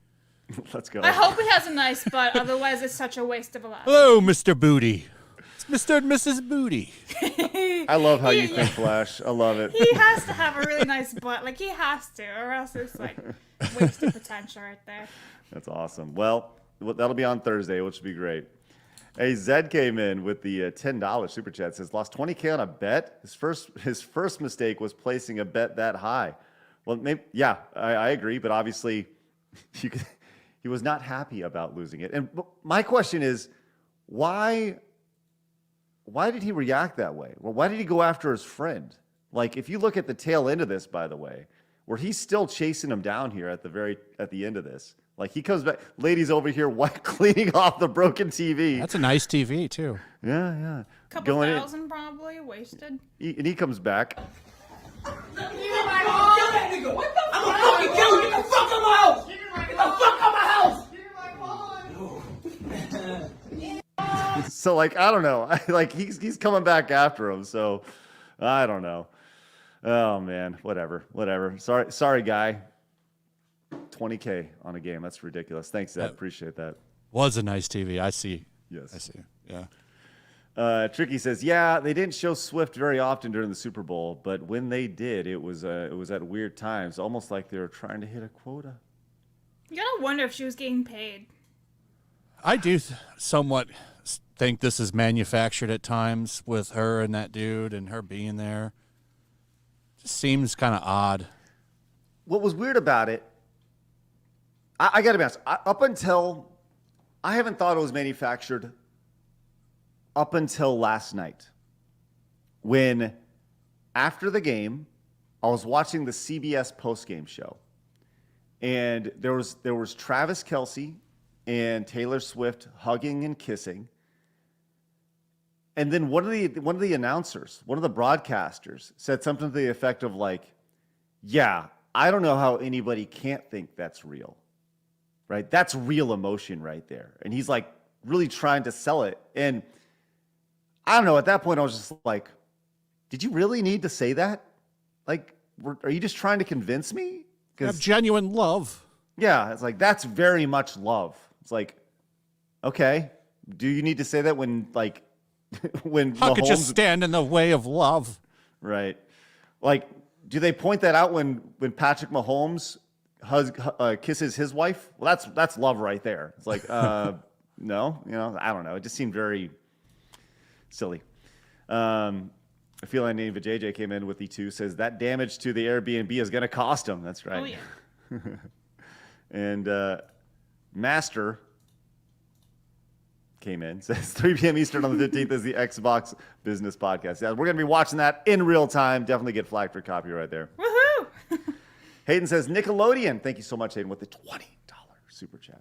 Let's go. I hope he has a nice butt, otherwise it's such a waste of a laugh. Hello, Mr. Booty. It's Mr. and Mrs. Booty. I love how you think, Flash. I love it. He has to have a really nice butt. Like, he has to, or else it's like wasted potential right there. That's awesome. Well, that'll be on Thursday, which will be great. Hey, Zed came in with the $10 super chat. Says lost 20K on a bet. His first mistake was placing a bet that high. Well, maybe, yeah, I agree, but obviously he was not happy about losing it. And my question is, why did he react that way? Well, why did he go after his friend? Like, if you look at the tail end of this, by the way, where he's still chasing him down here at the end of this. Like, he comes back, ladies over here cleaning off the broken TV. That's a nice TV, too. Yeah. Couple thousand probably wasted. And he comes back. Kill that nigga! What the fuck? I'm gonna fucking kill you! Get the fuck out my house! Get the fuck out my house! So, like, I don't know. Like, he's coming back after him. So, I don't know. Oh man, whatever. Sorry, guy. 20K on a game. That's ridiculous. Thanks, Zed. Appreciate that. Was a nice TV. I see. Yes. I see. Yeah. Tricky says, yeah, they didn't show Swift very often during the Super Bowl, but when they did, it was at weird times, almost like they were trying to hit a quota. You gotta wonder if she was getting paid. I do somewhat think this is manufactured at times with her and that dude and her being there. Just seems kind of odd. What was weird about it, I got to be honest, up until, I haven't thought it was manufactured up until last night. When, after the game, I was watching the CBS postgame show. And there was Travis Kelce and Taylor Swift hugging and kissing. And then one of the announcers, one of the broadcasters, said something to the effect of like, yeah, I don't know how anybody can't think that's real. Right? That's real emotion right there. And he's like really trying to sell it. And I don't know, at that point I was just like, did you really need to say that? Like, are you just trying to convince me? Have genuine love. Yeah, it's like, that's very much love. It's like, okay, do you need to say that when like, when How could you Mahomes, stand in the way of love? right? Like, do they point that out when Patrick Mahomes kisses his wife? Well, that's love right there. It's like, no, I don't know. It just seemed very silly. I feel like Neva JJ came in with the 2, says that damage to the Airbnb is going to cost him. That's right. Oh, yeah. And Master came in, says 3 p.m. Eastern on the 15th is the Xbox Business Podcast. Yeah, we're going to be watching that in real time. Definitely get flagged for copyright there. Woohoo! Hayden says Nickelodeon. Thank you so much, Hayden, with the $20 super chat.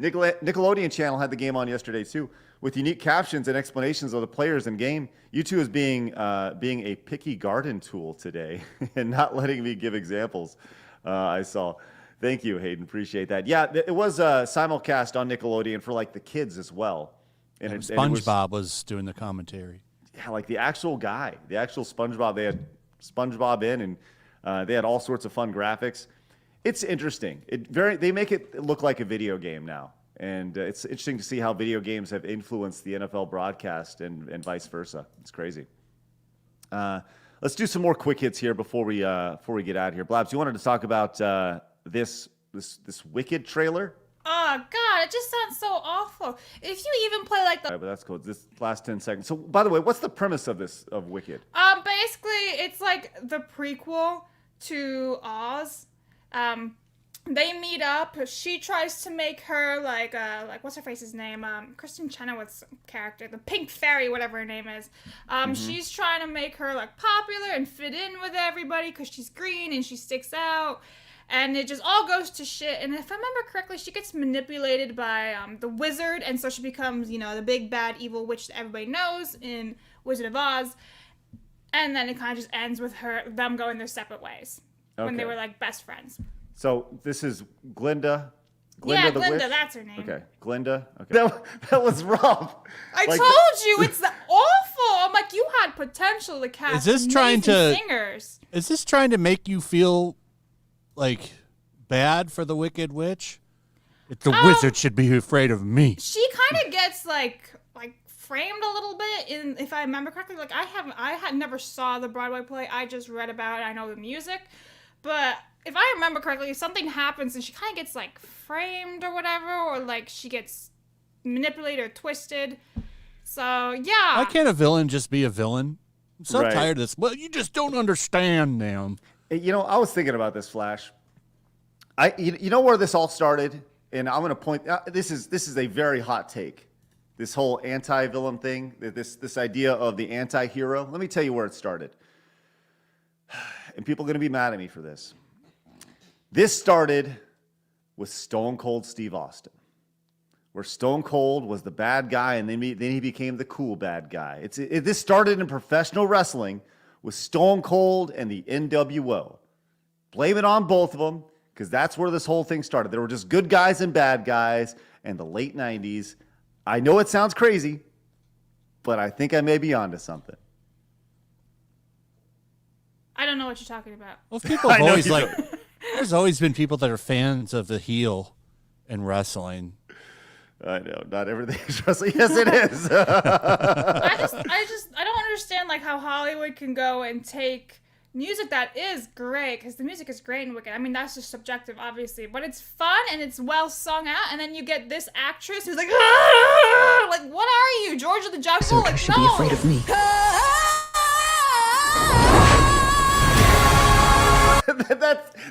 Nickelodeon channel had the game on yesterday too, with unique captions and explanations of the players in game. U2 is being a picky garden tool today and not letting me give examples. I saw. Thank you, Hayden. Appreciate that. Yeah, it was simulcast on Nickelodeon for like the kids as well. And SpongeBob was doing the commentary. Yeah, like the actual guy, the actual SpongeBob. They had SpongeBob in, and they had all sorts of fun graphics. It's interesting. They make it look like a video game now, and it's interesting to see how video games have influenced the NFL broadcast and vice versa. It's crazy. Let's do some more quick hits here before we get out of here. Blabs, you wanted to talk about this Wicked trailer? Oh God, it just sounds so awful. If you even play like the But that's cool. This last 10 seconds. So, by the way, what's the premise of Wicked? basically it's like the prequel to Oz. They meet up. She tries to make her like what's her face's name? Kristen Chenoweth's character, the Pink Fairy, whatever her name is. She's trying to make her like popular and fit in with everybody because she's green and she sticks out. And it just all goes to shit. And if I remember correctly, she gets manipulated by the wizard, and so she becomes, the big bad evil witch that everybody knows in Wizard of Oz. And then it kind of just ends with them going their separate ways when they were like best friends. So this is Glinda. Yeah, the Glinda, witch? that's her name. Okay, Glinda. Okay, that was rough. I told you it's awful. I'm like, you had potential to cast singers. Is this trying to make you feel like bad for the Wicked Witch? The wizard should be afraid of me. She kind of gets like framed a little bit if I remember correctly. Like I had never saw the Broadway play. I just read about it. I know the music, but if I remember correctly, something happens and she kind of gets like framed or whatever, or like she gets manipulated or twisted. So yeah. Why can't a villain just be a villain? I'm so tired of this. Well, you just don't understand them. I was thinking about this, Flash. You know where this all started, and I'm going to point. This is a very hot take. This whole anti-villain thing, this idea of the anti-hero. Let me tell you where it started, and people are going to be mad at me for this. This started with Stone Cold Steve Austin, where Stone Cold was the bad guy, and then he became the cool bad guy. This started in professional wrestling with Stone Cold and the NWO. Blame it on both of them, because that's where this whole thing started. There were just good guys and bad guys in the late 90s. I know it sounds crazy, but I think I may be onto something. I don't know what you're talking about. Well, people have always there's always been people that are fans of the heel in wrestling. I know, not everything is wrestling. Yes, it is. I don't understand like how Hollywood can go and take music that is great, because the music is great in Wicked. I mean, that's just subjective, obviously, but it's fun and it's well sung out. And then you get this actress who's like, ah! Like, what are you, George of the Jungle? So like, should no. be afraid of me.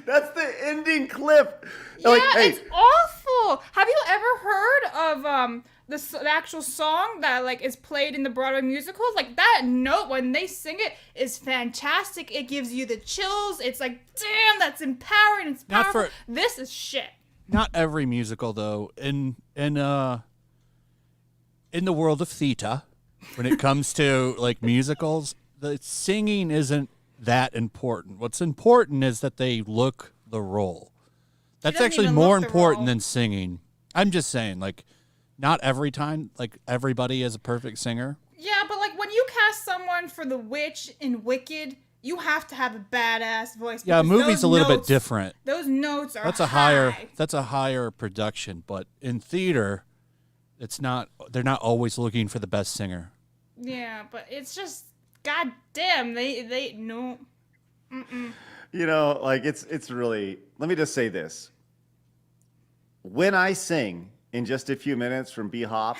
That's the ending clip. Yeah, it's awful. Have you ever heard of the actual song that like is played in the Broadway musicals? Like that note when they sing it is fantastic. It gives you the chills. It's like, damn, that's empowering. It's powerful. This is shit. Not every musical though. In the world of theater, when it comes to like musicals, the singing isn't that important. What's important is that they look the role. That's actually more important than singing. I'm just saying, like, not every time, like, everybody is a perfect singer. Yeah, but, like, when you cast someone for the witch in Wicked, you have to have a badass voice. Yeah, a movie's a little bit different. Those notes are That's a higher production, but in theater, they're not always looking for the best singer. Yeah, but it's just, goddamn, they no. Mm-mm. Like it's really, let me just say this. When I sing in just a few minutes from B-Hop,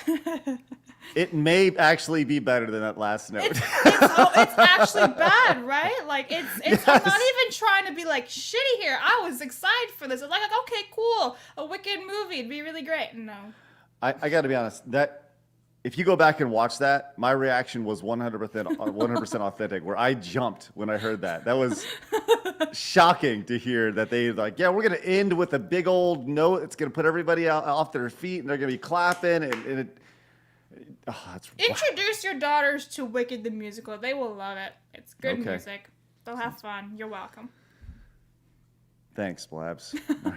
It may actually be better than that last note. It's actually bad, right? Like it's. I'm not even trying to be like shitty here. I was excited for this. I was like, okay, cool, a Wicked movie, it'd be really great. No, I got to be honest. That if you go back and watch that, my reaction was 100% authentic. Where I jumped when I heard that. That was shocking to hear that they like, yeah, we're gonna end with a big old note. It's gonna put everybody off their feet, and they're gonna be clapping, and it. Oh, introduce your daughters to Wicked the musical. They will love it. It's good Okay. music. They'll have fun. You're welcome. Thanks, Blabs. All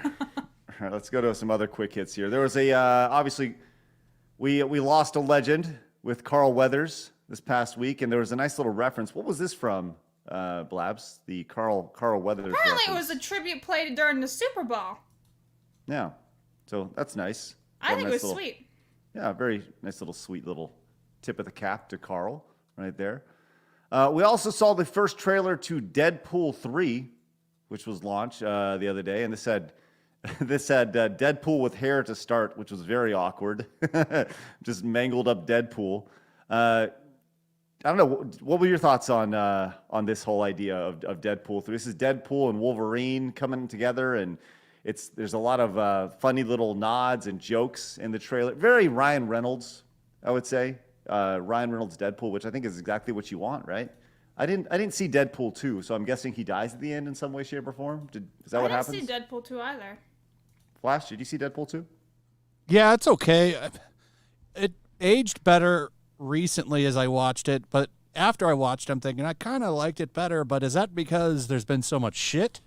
right, let's go to some other quick hits here. There was a obviously we lost a legend with Carl Weathers this past week, and there was a nice little reference. What was this from, Blabs? The Carl Weathers. Apparently, it reference. was a tribute played during the Super Bowl. Yeah, so that's nice. I think it was little, sweet. Yeah, very nice little sweet little tip of the cap to Carl right there. We also saw the first trailer to Deadpool 3, which was launched the other day, and this had Deadpool with hair to start, which was very awkward. Just mangled up Deadpool. I don't know. What were your thoughts on this whole idea of Deadpool 3? This is Deadpool and Wolverine coming together, and there's a lot of funny little nods and jokes in the trailer. Very Ryan Reynolds, I would say. Ryan Reynolds Deadpool, which I think is exactly what you want, right? I didn't see Deadpool 2, so I'm guessing he dies at the end in some way, shape, or form. Is that what happens? I didn't see Deadpool 2 either. Flash, did you see Deadpool 2? Yeah, it's okay. It aged better recently as I watched it, but after I watched it, I'm thinking I kind of liked it better, but is that because there's been so much shit?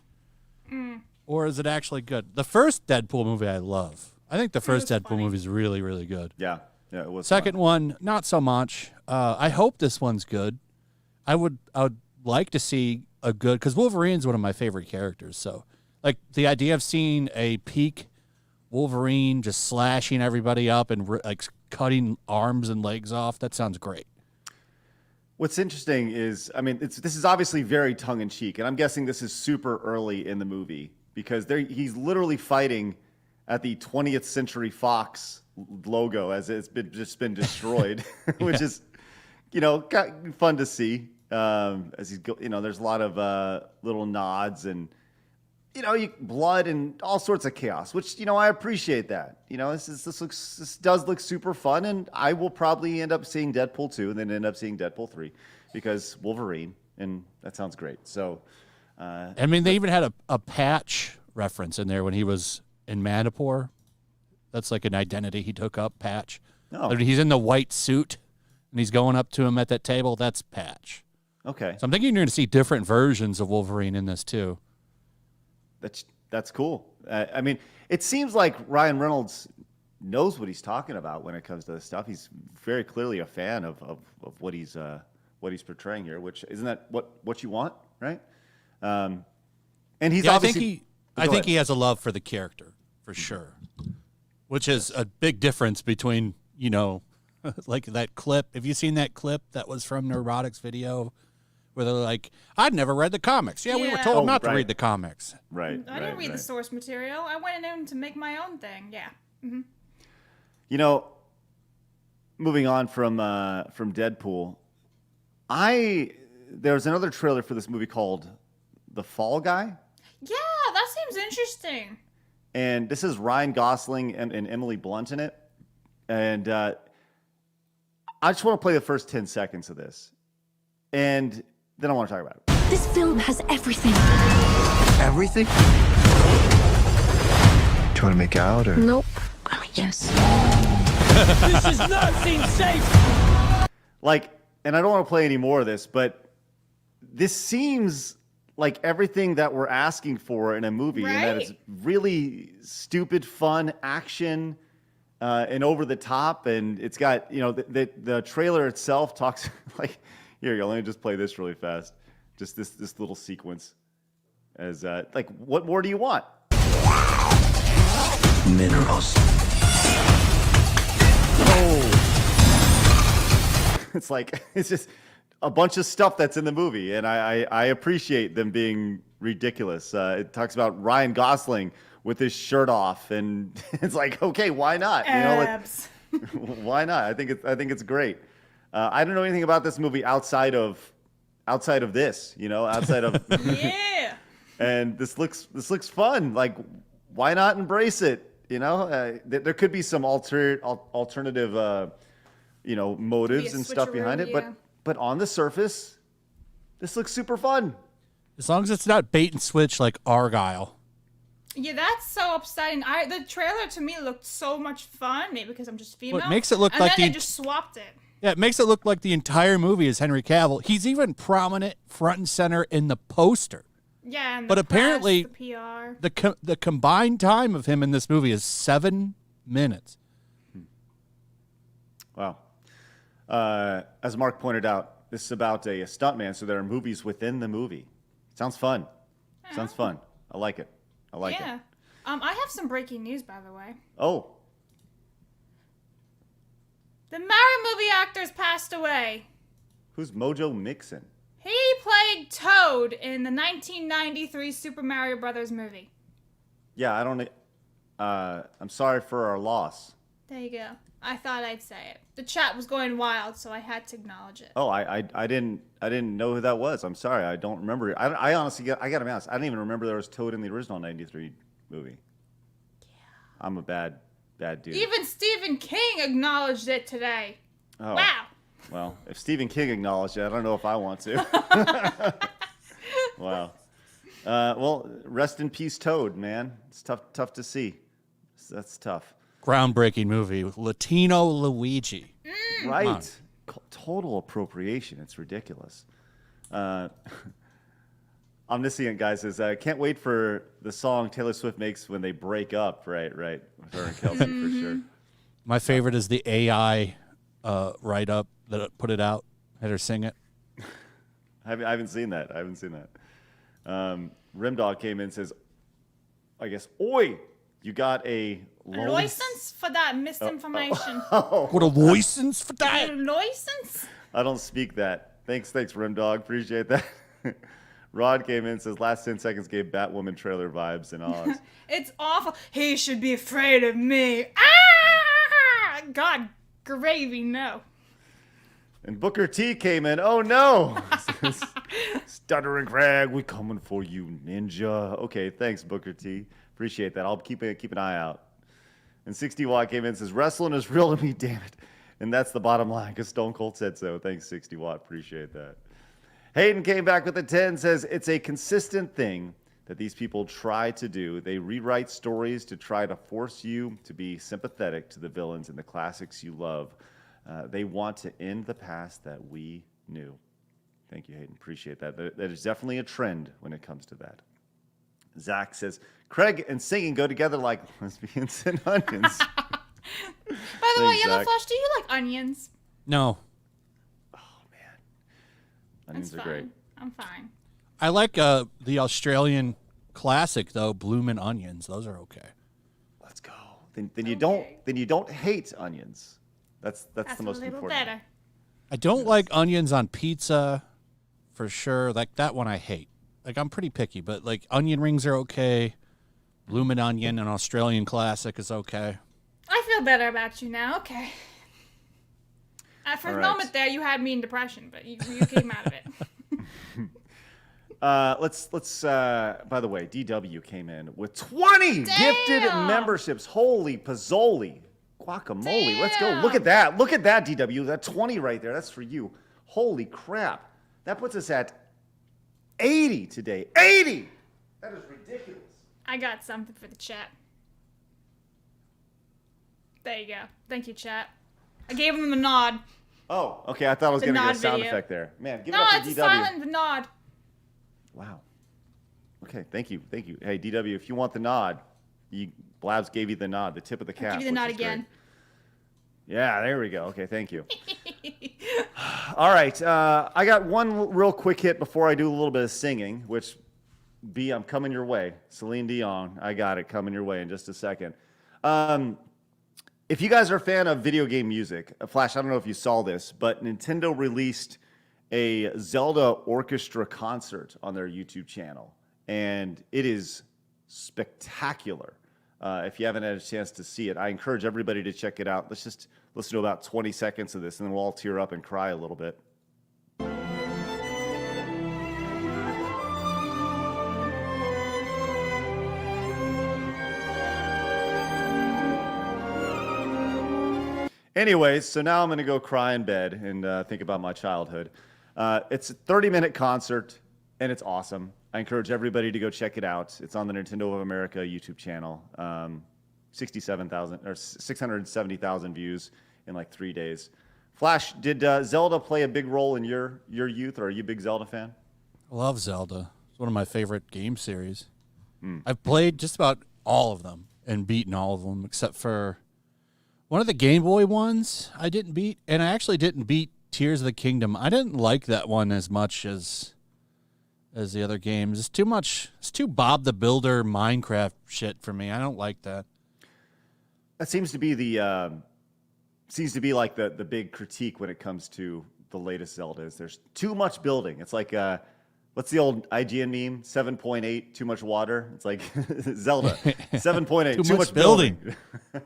Or is it actually good? The first Deadpool movie I love. I think the first Deadpool movie is really, really good. Yeah, it was. Second one, not so much. I hope this one's good. I would like to see a good, because Wolverine's one of my favorite characters. So, like, the idea of seeing a peak Wolverine just slashing everybody up and like cutting arms and legs off, that sounds great. What's interesting is, I mean, this is obviously very tongue in cheek, and I'm guessing this is super early in the movie because he's literally fighting at the 20th Century Fox logo as it's just been destroyed, which is, fun to see. As he's there's a lot of little nods and blood and all sorts of chaos, which I appreciate that. This does look super fun, and I will probably end up seeing Deadpool 2 and then end up seeing Deadpool 3 because Wolverine, and that sounds great. So, I mean, they even had a patch reference in there when he was in Manipur. That's like an identity he took up, Patch. Oh. He's in the white suit and he's going up to him at that table. That's Patch. Okay. So I'm thinking you're going to see different versions of Wolverine in this too. That's cool. I mean, it seems like Ryan Reynolds knows what he's talking about when it comes to this stuff. He's very clearly a fan of what he's portraying here, which isn't that what you want, right? And he's obviously. I think he has a love for the character for sure, which is a big difference between like that clip. Have you seen that clip that was from Neurotic's video? Where they're like, I'd never read the comics. Yeah, we were told not to read the comics. Right. I didn't read the source material. I went in to make my own thing. Yeah. Mm-hmm. Moving on from Deadpool, there's another trailer for this movie called The Fall Guy. Yeah, that seems interesting. And this is Ryan Gosling and Emily Blunt in it. And I just want to play the first 10 seconds of this. And then I want to talk about it. This film has everything. Everything? Do you want to make out or? Nope. I mean, yes. This does not seem safe. And I don't want to play any more of this, but this seems like everything that we're asking for in a movie, right? And that it's really stupid, fun action, and over the top, and it's got the trailer itself talks like. Here you go. Let me just play this really fast. Just this little sequence. As what more do you want? Minerals. Oh. It's just a bunch of stuff that's in the movie, and I appreciate them being ridiculous. It talks about Ryan Gosling with his shirt off, and it's like, okay, why not? Abs. Why not? I think it's great. I don't know anything about this movie outside of this, outside of Yeah. and this looks fun. Like, why not embrace it? There could be some alternative motives and stuff behind it, yeah. but on the surface, this looks super fun. As long as it's not bait and switch like Argyle. Yeah, that's so upsetting. The trailer to me looked so much fun. Maybe because I'm just female. Well, it makes it look and like then they the- just swapped it. Yeah, it makes it look like the entire movie is Henry Cavill. He's even prominent front and center in the poster. Yeah, and But the apparently, press, the PR. The combined time of him in this movie is 7 minutes. Wow. As Mark pointed out, this is about a stuntman, so there are movies within the movie. Sounds fun. Sounds fun. I like it. Yeah. I have some breaking news, by the way. Oh, The Mario movie actor's passed away. who's Mojo Nixon? He played Toad in the 1993 Super Mario Brothers movie. Yeah, I don't. I'm sorry for our loss. There you go. I thought I'd say it. The chat was going wild, so I had to acknowledge it. Oh, I didn't know who that was. I'm sorry, I don't remember. I honestly, I gotta be honest, I didn't even remember there was Toad in the original '93 movie. Yeah. I'm a bad dude. Even Stephen King acknowledged it today. Oh. Wow. Well, if Stephen King acknowledged it, I don't know if I want to. Wow. Well, rest in peace, Toad, man. It's tough to see. That's tough. Groundbreaking movie with Latino Luigi. Right. Total appropriation. It's ridiculous. Omniscient guy says, can't wait for the song Taylor Swift makes when they break up. Right. With her and Kelsey for sure. My favorite is the AI write-up that put it out. Had her sing it. I haven't seen that. Rimdog came in and says, I guess, oi, you got a License for that misinformation. What a license for that. License? I don't speak that. Thanks, Rimdog. Appreciate that. Rod came in and says, last 10 seconds gave Batwoman trailer vibes in Oz. It's awful. He should be afraid of me. Ah! God, gravy, no. And Booker T came in. Oh, no. Stuttering Crag, we coming for you, ninja. Okay, thanks, Booker T. Appreciate that. I'll keep an eye out. And 60 Watt came in and says, wrestling is real to me, damn it. And that's the bottom line, because Stone Cold said so. Thanks, 60 Watt. Appreciate that. Hayden came back with a 10, says, it's a consistent thing that these people try to do. They rewrite stories to try to force you to be sympathetic to the villains in the classics you love. They want to end the past that we knew. Thank you, Hayden. Appreciate that. That is definitely a trend when it comes to that. Zach says, Craig and singing go together like lesbians and onions. By the way, Yellow Flush, do you like onions? No. Onions That's are great. fine. I'm fine. I like the Australian classic though, bloomin' onions. Those are okay. Let's go. Then you don't hate onions. That's the most a little important. better. I don't like onions on pizza, for sure. Like that one, I hate. Like I'm pretty picky, but like onion rings are okay. Bloomin' onion, an Australian classic, is okay. I feel better about you now. Okay. For a moment there, you had me in depression, but you came out of it. Let's. By the way, DW came in with 20 gifted memberships. Holy Pozzoli, guacamole! Let's go. Look at that. Look at that, DW. That 20 right there. That's for you. Holy crap! That puts us at 80 today. 80. That is ridiculous. I got something for the chat. There you go. Thank you, chat. I gave them the nod. Oh, okay. I thought I was going to get a sound video. effect there. Man, give it No, up for it's DW. a silent nod. Wow. Okay, thank you. Hey, DW, if you want the nod, Blabs gave you the nod, the tip of the cap. I'll give you the nod which is again. great. Yeah, there we go. Okay, thank you. All right, I got one real quick hit before I do a little bit of singing, which, B, I'm coming your way. Celine Dion, I got it, coming your way in just a second. If you guys are a fan of video game music, Flash, I don't know if you saw this, but Nintendo released a Zelda orchestra concert on their YouTube channel, and it is spectacular. If you haven't had a chance to see it, I encourage everybody to check it out. Let's just listen to about 20 seconds of this, and then we'll all tear up and cry a little bit. Anyways, so now I'm going to go cry in bed and think about my childhood. It's a 30-minute concert, and it's awesome. I encourage everybody to go check it out. It's on the Nintendo of America YouTube channel. 670,000 views in like 3 days. Flash, did Zelda play a big role in your youth, or are you a big Zelda fan? I love Zelda. It's one of my favorite game series. I've played just about all of them and beaten all of them, except for one of the Game Boy ones I didn't beat, and I actually didn't beat Tears of the Kingdom. I didn't like that one as much as the other games. It's too much. It's too Bob the Builder Minecraft shit for me. I don't like that. That seems to be like the big critique when it comes to the latest Zeldas. There's too much building. It's like what's the old IGN meme? 7.8, too much water. It's like Zelda 7.8, too much building. Yeah,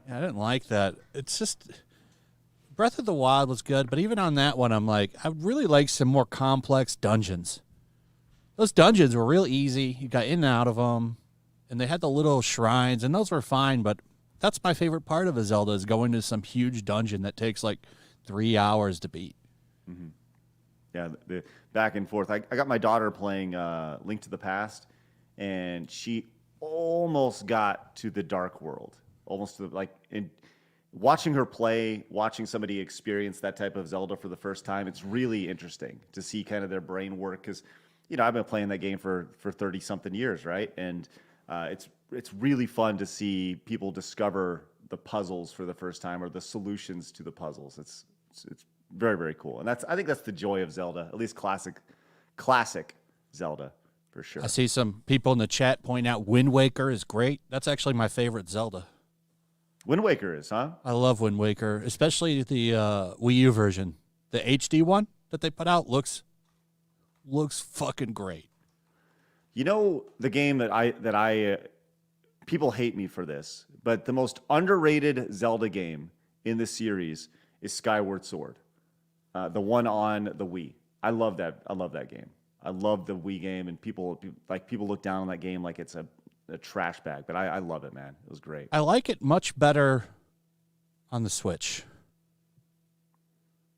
I didn't like that. It's just Breath of the Wild was good, but even on that one, I'm like, I would really like some more complex dungeons. Those dungeons were real easy. You got in and out of them, and they had the little shrines, and those were fine, but that's my favorite part of a Zelda is going to some huge dungeon that takes like 3 hours to beat. Mm-hmm. Yeah, the back and forth. I got my daughter playing Link to the Past, and she almost got to the Dark World. Almost to watching her play, watching somebody experience that type of Zelda for the first time, it's really interesting to see kind of their brain work because, I've been playing that game for 30-something years, right? And it's really fun to see people discover the puzzles for the first time or the solutions to the puzzles. It's very, very cool. And I think that's the joy of Zelda, at least classic Zelda for sure. I see some people in the chat point out Wind Waker is great. That's actually my favorite Zelda. Wind Waker is, huh? I love Wind Waker, especially the Wii U version. The HD one that they put out looks fucking great. The game that I people hate me for this, but the most underrated Zelda game in the series is Skyward Sword, the one on the Wii. I love that game. I love the Wii game, and people look down on that game like it's a trash bag, but I love it, man. It was great. I like it much better on the Switch.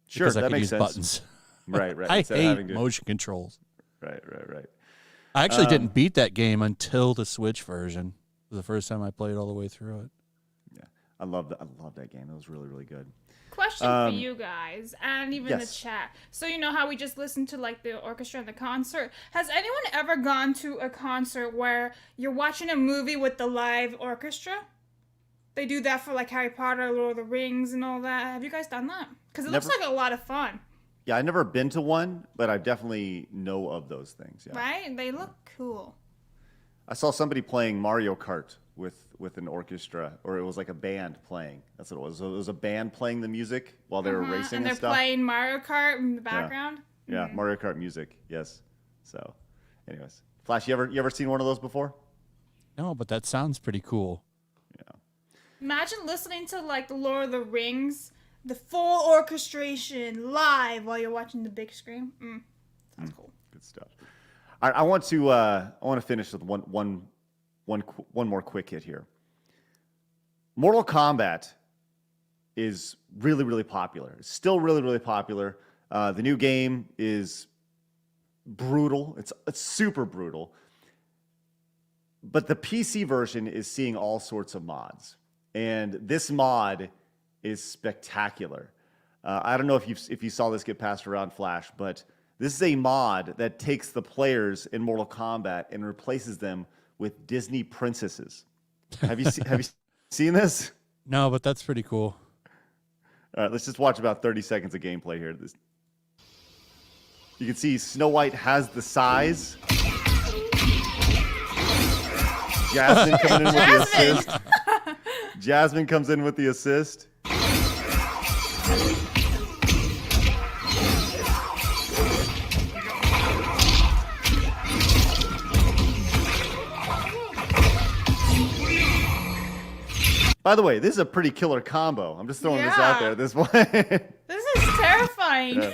Sure, that makes use sense. Buttons. Right. I hate motion controls. Right. I actually didn't beat that game until the Switch version. It was the first time I played all the way through it. Yeah, I love that game. It was really, really good. Question for you guys, and even yes. the chat. So you know how we just listened to like the orchestra and the concert? Has anyone ever gone to a concert where you're watching a movie with the live orchestra? They do that for like Harry Potter, Lord of the Rings, and all that. Have you guys done that? Because it looks like a lot of fun. Yeah, I've never been to one, but I definitely know of those things. Yeah. Right? They look cool. I saw somebody playing Mario Kart with an orchestra, or it was like a band playing. That's what it was. So it was a band playing the music while they were racing and they're stuff. playing Mario Kart in the background. Yeah, Mario Kart music. Yes. So, anyways, Flash, you ever seen one of those before? No, but that sounds pretty cool. Yeah. Imagine listening to like the Lord of the Rings, the full orchestration live while you're watching the big screen. Sounds cool. Good stuff. All right, I want to finish with one more quick hit here. Mortal Kombat is really, really popular. It's still really, really popular. The new game is brutal. It's super brutal. But the PC version is seeing all sorts of mods. And this mod is spectacular. I don't know if you saw this get passed around, Flash, but this is a mod that takes the players in Mortal Kombat and replaces them with Disney princesses. Have you seen this? No, but that's pretty cool. All right, let's just watch about 30 seconds of gameplay here. You can see Snow White has the size. Jasmine coming in with the assist. Jasmine comes in with the assist. By the way, this is a pretty killer combo. I'm just throwing this out there at this point. This is terrifying. Yeah.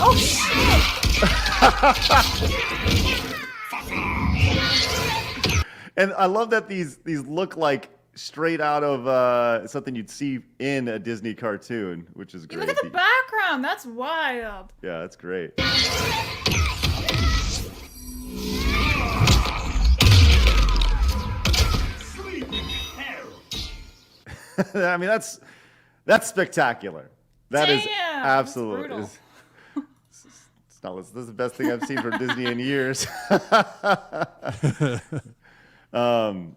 Oh shit! And I love that these look like straight out of something you'd see in a Disney cartoon, which is great. Look at the background. That's wild. Yeah, that's great. I mean, that's spectacular. That is absolutely. This is the best thing I've seen from Disney in years. I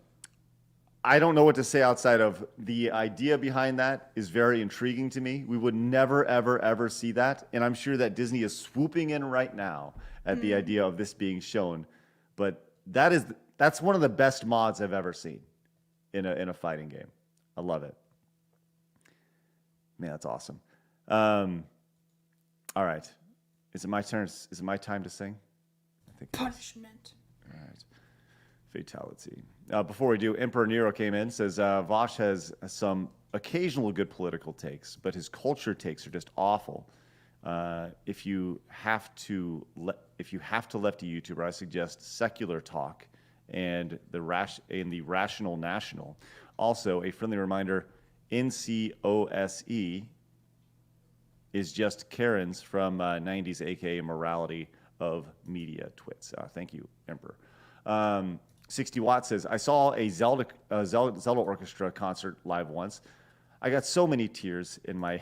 don't know what to say outside of the idea behind that is very intriguing to me. We would never, ever, ever see that. And I'm sure that Disney is swooping in right now at the idea of this being shown. But that's one of the best mods I've ever seen in a fighting game. I love it. Man, that's awesome. All right. Is it my turn? Is it my time to sing? I think punishment. All right. Fatality. Before we do, Emperor Nero came in, says Vaush has some occasional good political takes, but his culture takes are just awful. If you have to lefty YouTuber, I suggest secular talk and the rational national. Also, a friendly reminder: NCOSE is just Karen's from 90s, aka morality of media twits. Thank you, Emperor. 60 Watt says, I saw a Zelda Orchestra concert live once. I got so many tears in my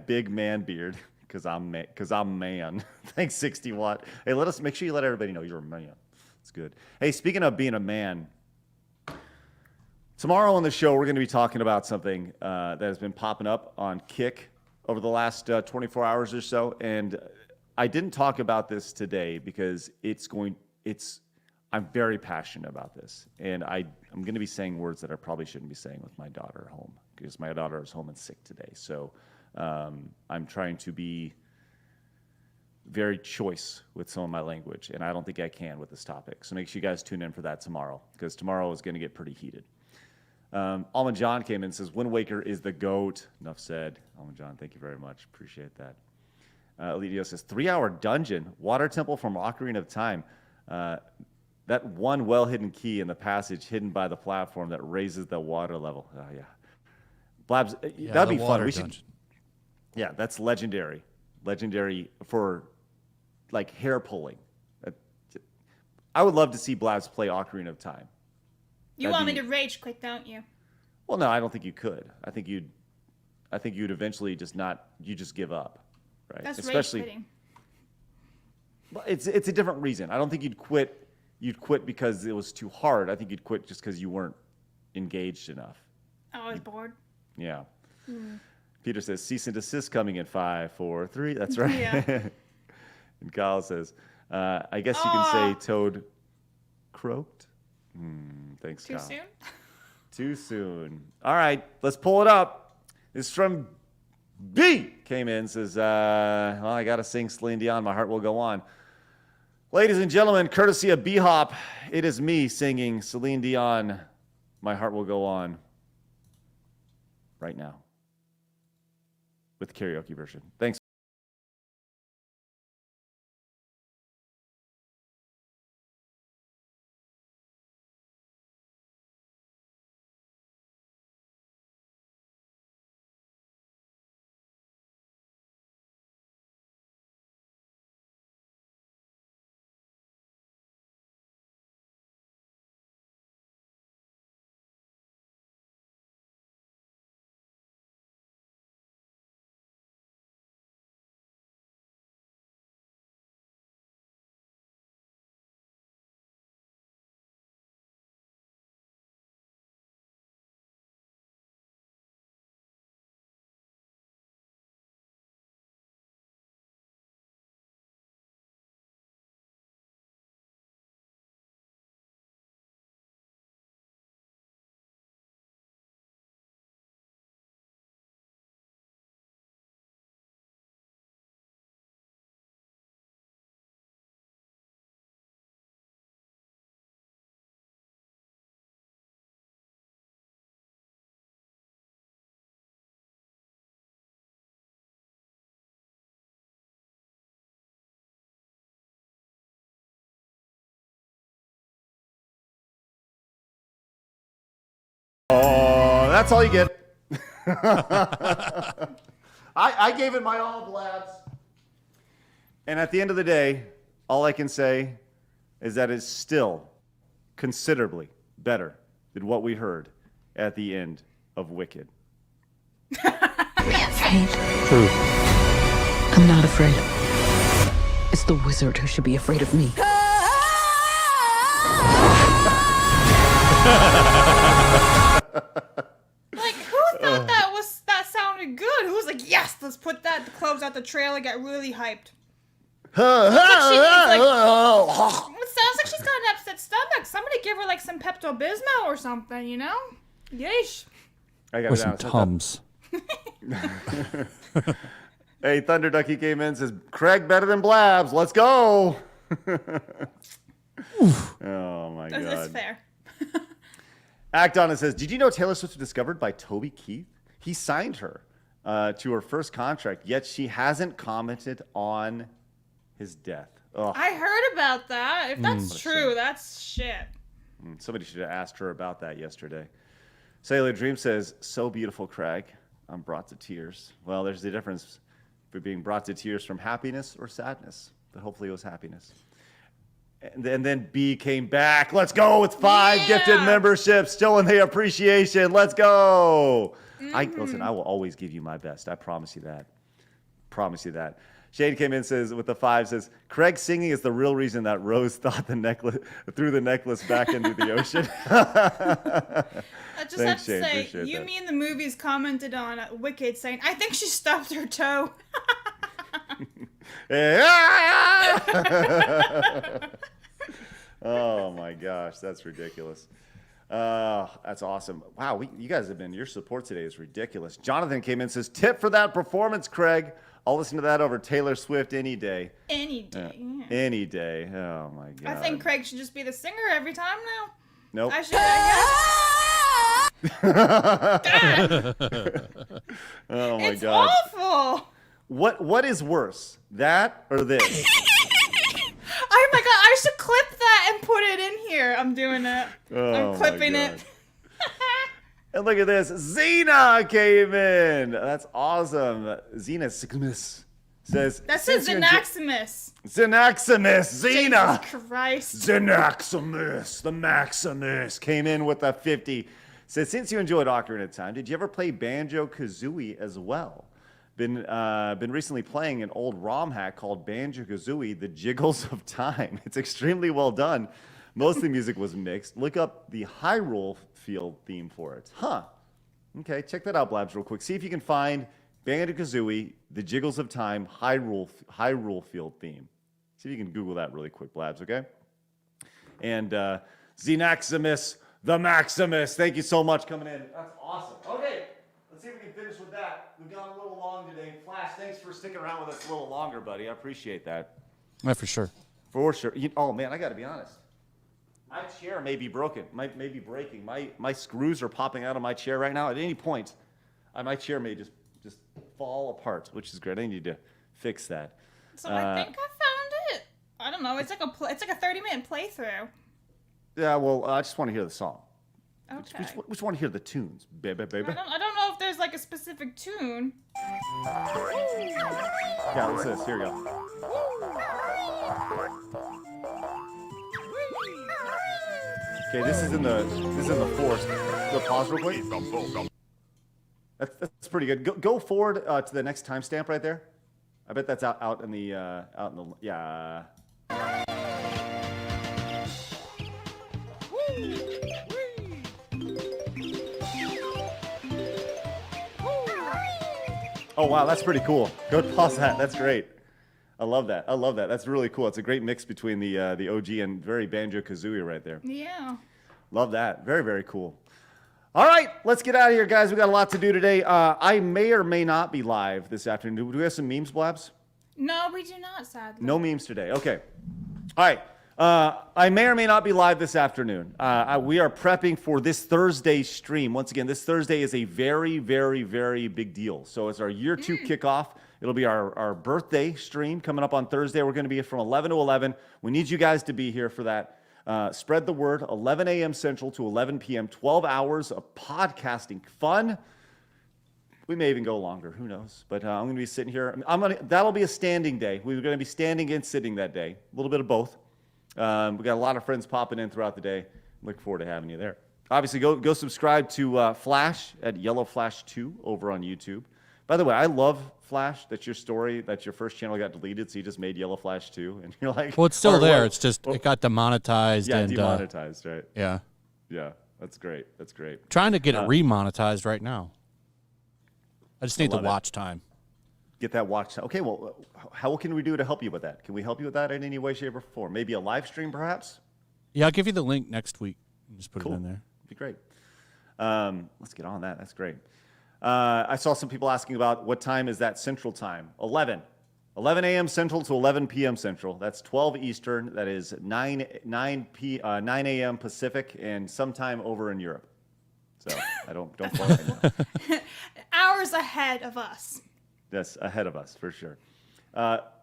big man beard because I'm man. Thanks, 60 Watt. Hey, make sure you let everybody know you're a man. It's good. Hey, speaking of being a man, tomorrow on the show we're going to be talking about something that has been popping up on Kick over the last 24 hours or so, and I didn't talk about this today because I'm very passionate about this, and I'm going to be saying words that I probably shouldn't be saying with my daughter at home because my daughter is home and sick today. So I'm trying to be very choice with some of my language, and I don't think I can with this topic. So make sure you guys tune in for that tomorrow because tomorrow is going to get pretty heated. Almond John came in and says, Wind Waker is the GOAT. Enough said. Almond John, thank you very much. Appreciate that. Elidio says, 3-hour dungeon, water temple from Ocarina of Time. That one well-hidden key in the passage hidden by the platform that raises the water level. Oh, yeah. Blabs, that'd be fun. Yeah, that's legendary. Legendary for, like, hair pulling. I would love to see Blabs play Ocarina of Time. You want me to rage quit, don't you? Well, no, I don't think you could. I think you'd eventually just give up, right? That's especially rage quitting. Well, it's a different reason. I don't think you'd quit. You'd quit because it was too hard. I think you'd quit just because you weren't engaged enough. I was bored. Yeah. Peter says cease and desist coming in 5, 4, 3. That's right. Yeah. And Kyle says, I guess you can say Toad croaked. Thanks, Too Kyle. soon? Too soon. All right, let's pull it up. This is from B. Came in, says, well, I got to sing Celine Dion, My Heart Will Go On. Ladies and gentlemen, courtesy of B-Hop, it is me singing Celine Dion, My Heart Will Go On right now with the karaoke version. Thanks. That's all you get. I gave it my all, Blabs. And at the end of the day, all I can say is that it's still considerably better than what we heard at the end of Wicked. Are we afraid? True. I'm not afraid. It's the wizard who should be afraid of me. Like, who thought that sounded good? Who was like, yes, let's put that to close out the trailer, get really hyped. It sounds like she's got an upset stomach. Somebody give her like some Pepto-Bismol or something, you know? Yeesh. I got Or it some down. Tums. Hey, Thunder Ducky came in and says, Craig better than Blabs. Let's go. Oh, my God. That's fair. Act on it says, did you know Taylor Swift was discovered by Toby Keith? He signed her to her first contract, yet she hasn't commented on his death. Ugh. I heard about that. If that's true, that's shit. Somebody should have asked her about that yesterday. Sailor Dream says, so beautiful, Craig. I'm brought to tears. Well, there's the difference for being brought to tears from happiness or sadness. But hopefully it was happiness. And then B came back. Let's go with 5 gifted memberships. Still in the appreciation. Let's go. Listen, I will always give you my best. I promise you that. Promise you that. Shane came in, says, with the 5, says, Craig singing is the real reason that Rose thought threw the necklace back into the ocean. I just have to Shane. say, Appreciate you that. mean the movies commented on Wicked saying, I think she stubbed her toe. Oh my gosh, that's ridiculous. That's awesome. Wow, you guys your support today is ridiculous. Jonathan came in and says, tip for that performance, Craig. I'll listen to that over Taylor Swift any day. Any day. Yeah. Any day. Oh my God. I think Craig should just be the singer every time now. Nope. I should, Oh my it's God. awful. What is worse, that or this? Oh my God, I should clip that and put it in here. I'm doing it. Oh, I'm clipping my it. God. And look at this. Xena came in. That's awesome. Xena Sigmus says. That says Xenaximus. Xenaximus. Xena. Jesus Christ. Xenaximus. The Maximus came in with a 50. Says, since you enjoyed Ocarina of Time, did you ever play Banjo-Kazooie as well? Been recently playing an old ROM hack called Banjo-Kazooie, The Jiggles of Time. It's extremely well done. Most of the music was mixed. Look up the Hyrule Field theme for it. Huh. Okay, check that out, Blabs, real quick. See if you can find Banjo-Kazooie, The Jiggles of Time, Hyrule Field theme. See if you can Google that really quick, Blabs, okay? And Xenaximus, the Maximus. Thank you so much coming in. That's awesome. Okay, let's see if we can finish with that. We've gone a little long today. Flash, thanks for sticking around with us a little longer, buddy. I appreciate that. Yeah, for sure. For sure. Oh, man, I got to be honest. My chair may be broken, may be breaking. My screws are popping out of my chair right now. At any point, my chair may just fall apart, which is great. I need to fix that. So I think I found it. I don't know. It's like a 30-minute playthrough. Yeah, well, I just want to hear the song. Okay. We just want to hear the tunes, baby. I don't know if there's like a specific tune. Yeah, listen to this. Here we go. Okay, this is in the forest. Go pause real quick. That's pretty good. Go forward to the next timestamp right there. I bet that's out in the yeah. Oh wow, that's pretty cool. Go pause that. That's great. I love that. That's really cool. It's a great mix between the OG and very Banjo-Kazooie right there. Yeah. Love that. Very, very cool. All right, let's get out of here, guys. We got a lot to do today. I may or may not be live this afternoon. Do we have some memes, Blabs? No, we do not, sadly. No memes today. Okay. All right. I may or may not be live this afternoon. We are prepping for this Thursday stream. Once again, this Thursday is a very, very, very big deal. So it's our year 2 kickoff. It'll be our birthday stream coming up on Thursday. We're going to be from 11 to 11. We need you guys to be here for that. Spread the word. 11 a.m. Central to 11 p.m. 12 hours of podcasting fun. We may even go longer. Who knows? But I'm going to be sitting here. That'll be a standing day. We're going to be standing and sitting that day. A little bit of both. We got a lot of friends popping in throughout the day. Look forward to having you there. Obviously, go subscribe to Flash at Yellow Flash 2 over on YouTube. By the way, I love Flash. That's your story. That's your first channel got deleted, so you just made Yellow Flash 2, and you're like, well, it's still there. It's just it got demonetized. Yeah, and demonetized, right? Yeah. Yeah, that's great. That's great. Trying to get it remonetized right now. I just need the watch time. Get that watch time. Okay, well, how can we do to help you with that? Can we help you with that in any way, shape, or form? Maybe a live stream, perhaps? Yeah, I'll give you the link next week. Just put it in there. That'd be great. Let's get on that. That's great. I saw some people asking about what time is that Central Time. 11 a.m. Central to 11 p.m. Central. That's 12 Eastern. That is 9 a.m. Pacific, and sometime over in Europe. So I don't qualify now. Hours ahead of us. Yes, ahead of us for sure.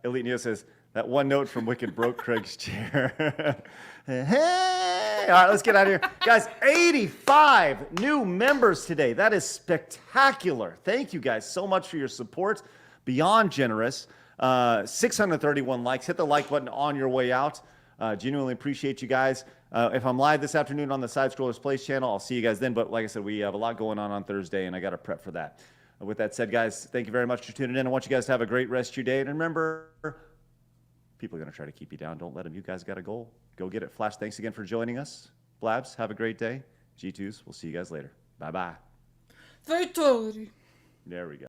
Elite Neo says that one note from Wicked broke Craig's chair. Hey! All right, let's get out of here. Guys, 85 new members today. That is spectacular. Thank you guys so much for your support. Beyond generous. 631 likes. Hit the like button on your way out. Genuinely appreciate you guys. If I'm live this afternoon on the Side Scrollers Plays channel, I'll see you guys then. But like I said, we have a lot going on Thursday, and I got to prep for that. With that said, guys, thank you very much for tuning in. I want you guys to have a great rest of your day. And remember, people are going to try to keep you down. Don't let them. You guys got a goal. Go get it. Flash, thanks again for joining us. Blabs, have a great day. G2s, we'll see you guys later. Bye-bye. Victory. There we go.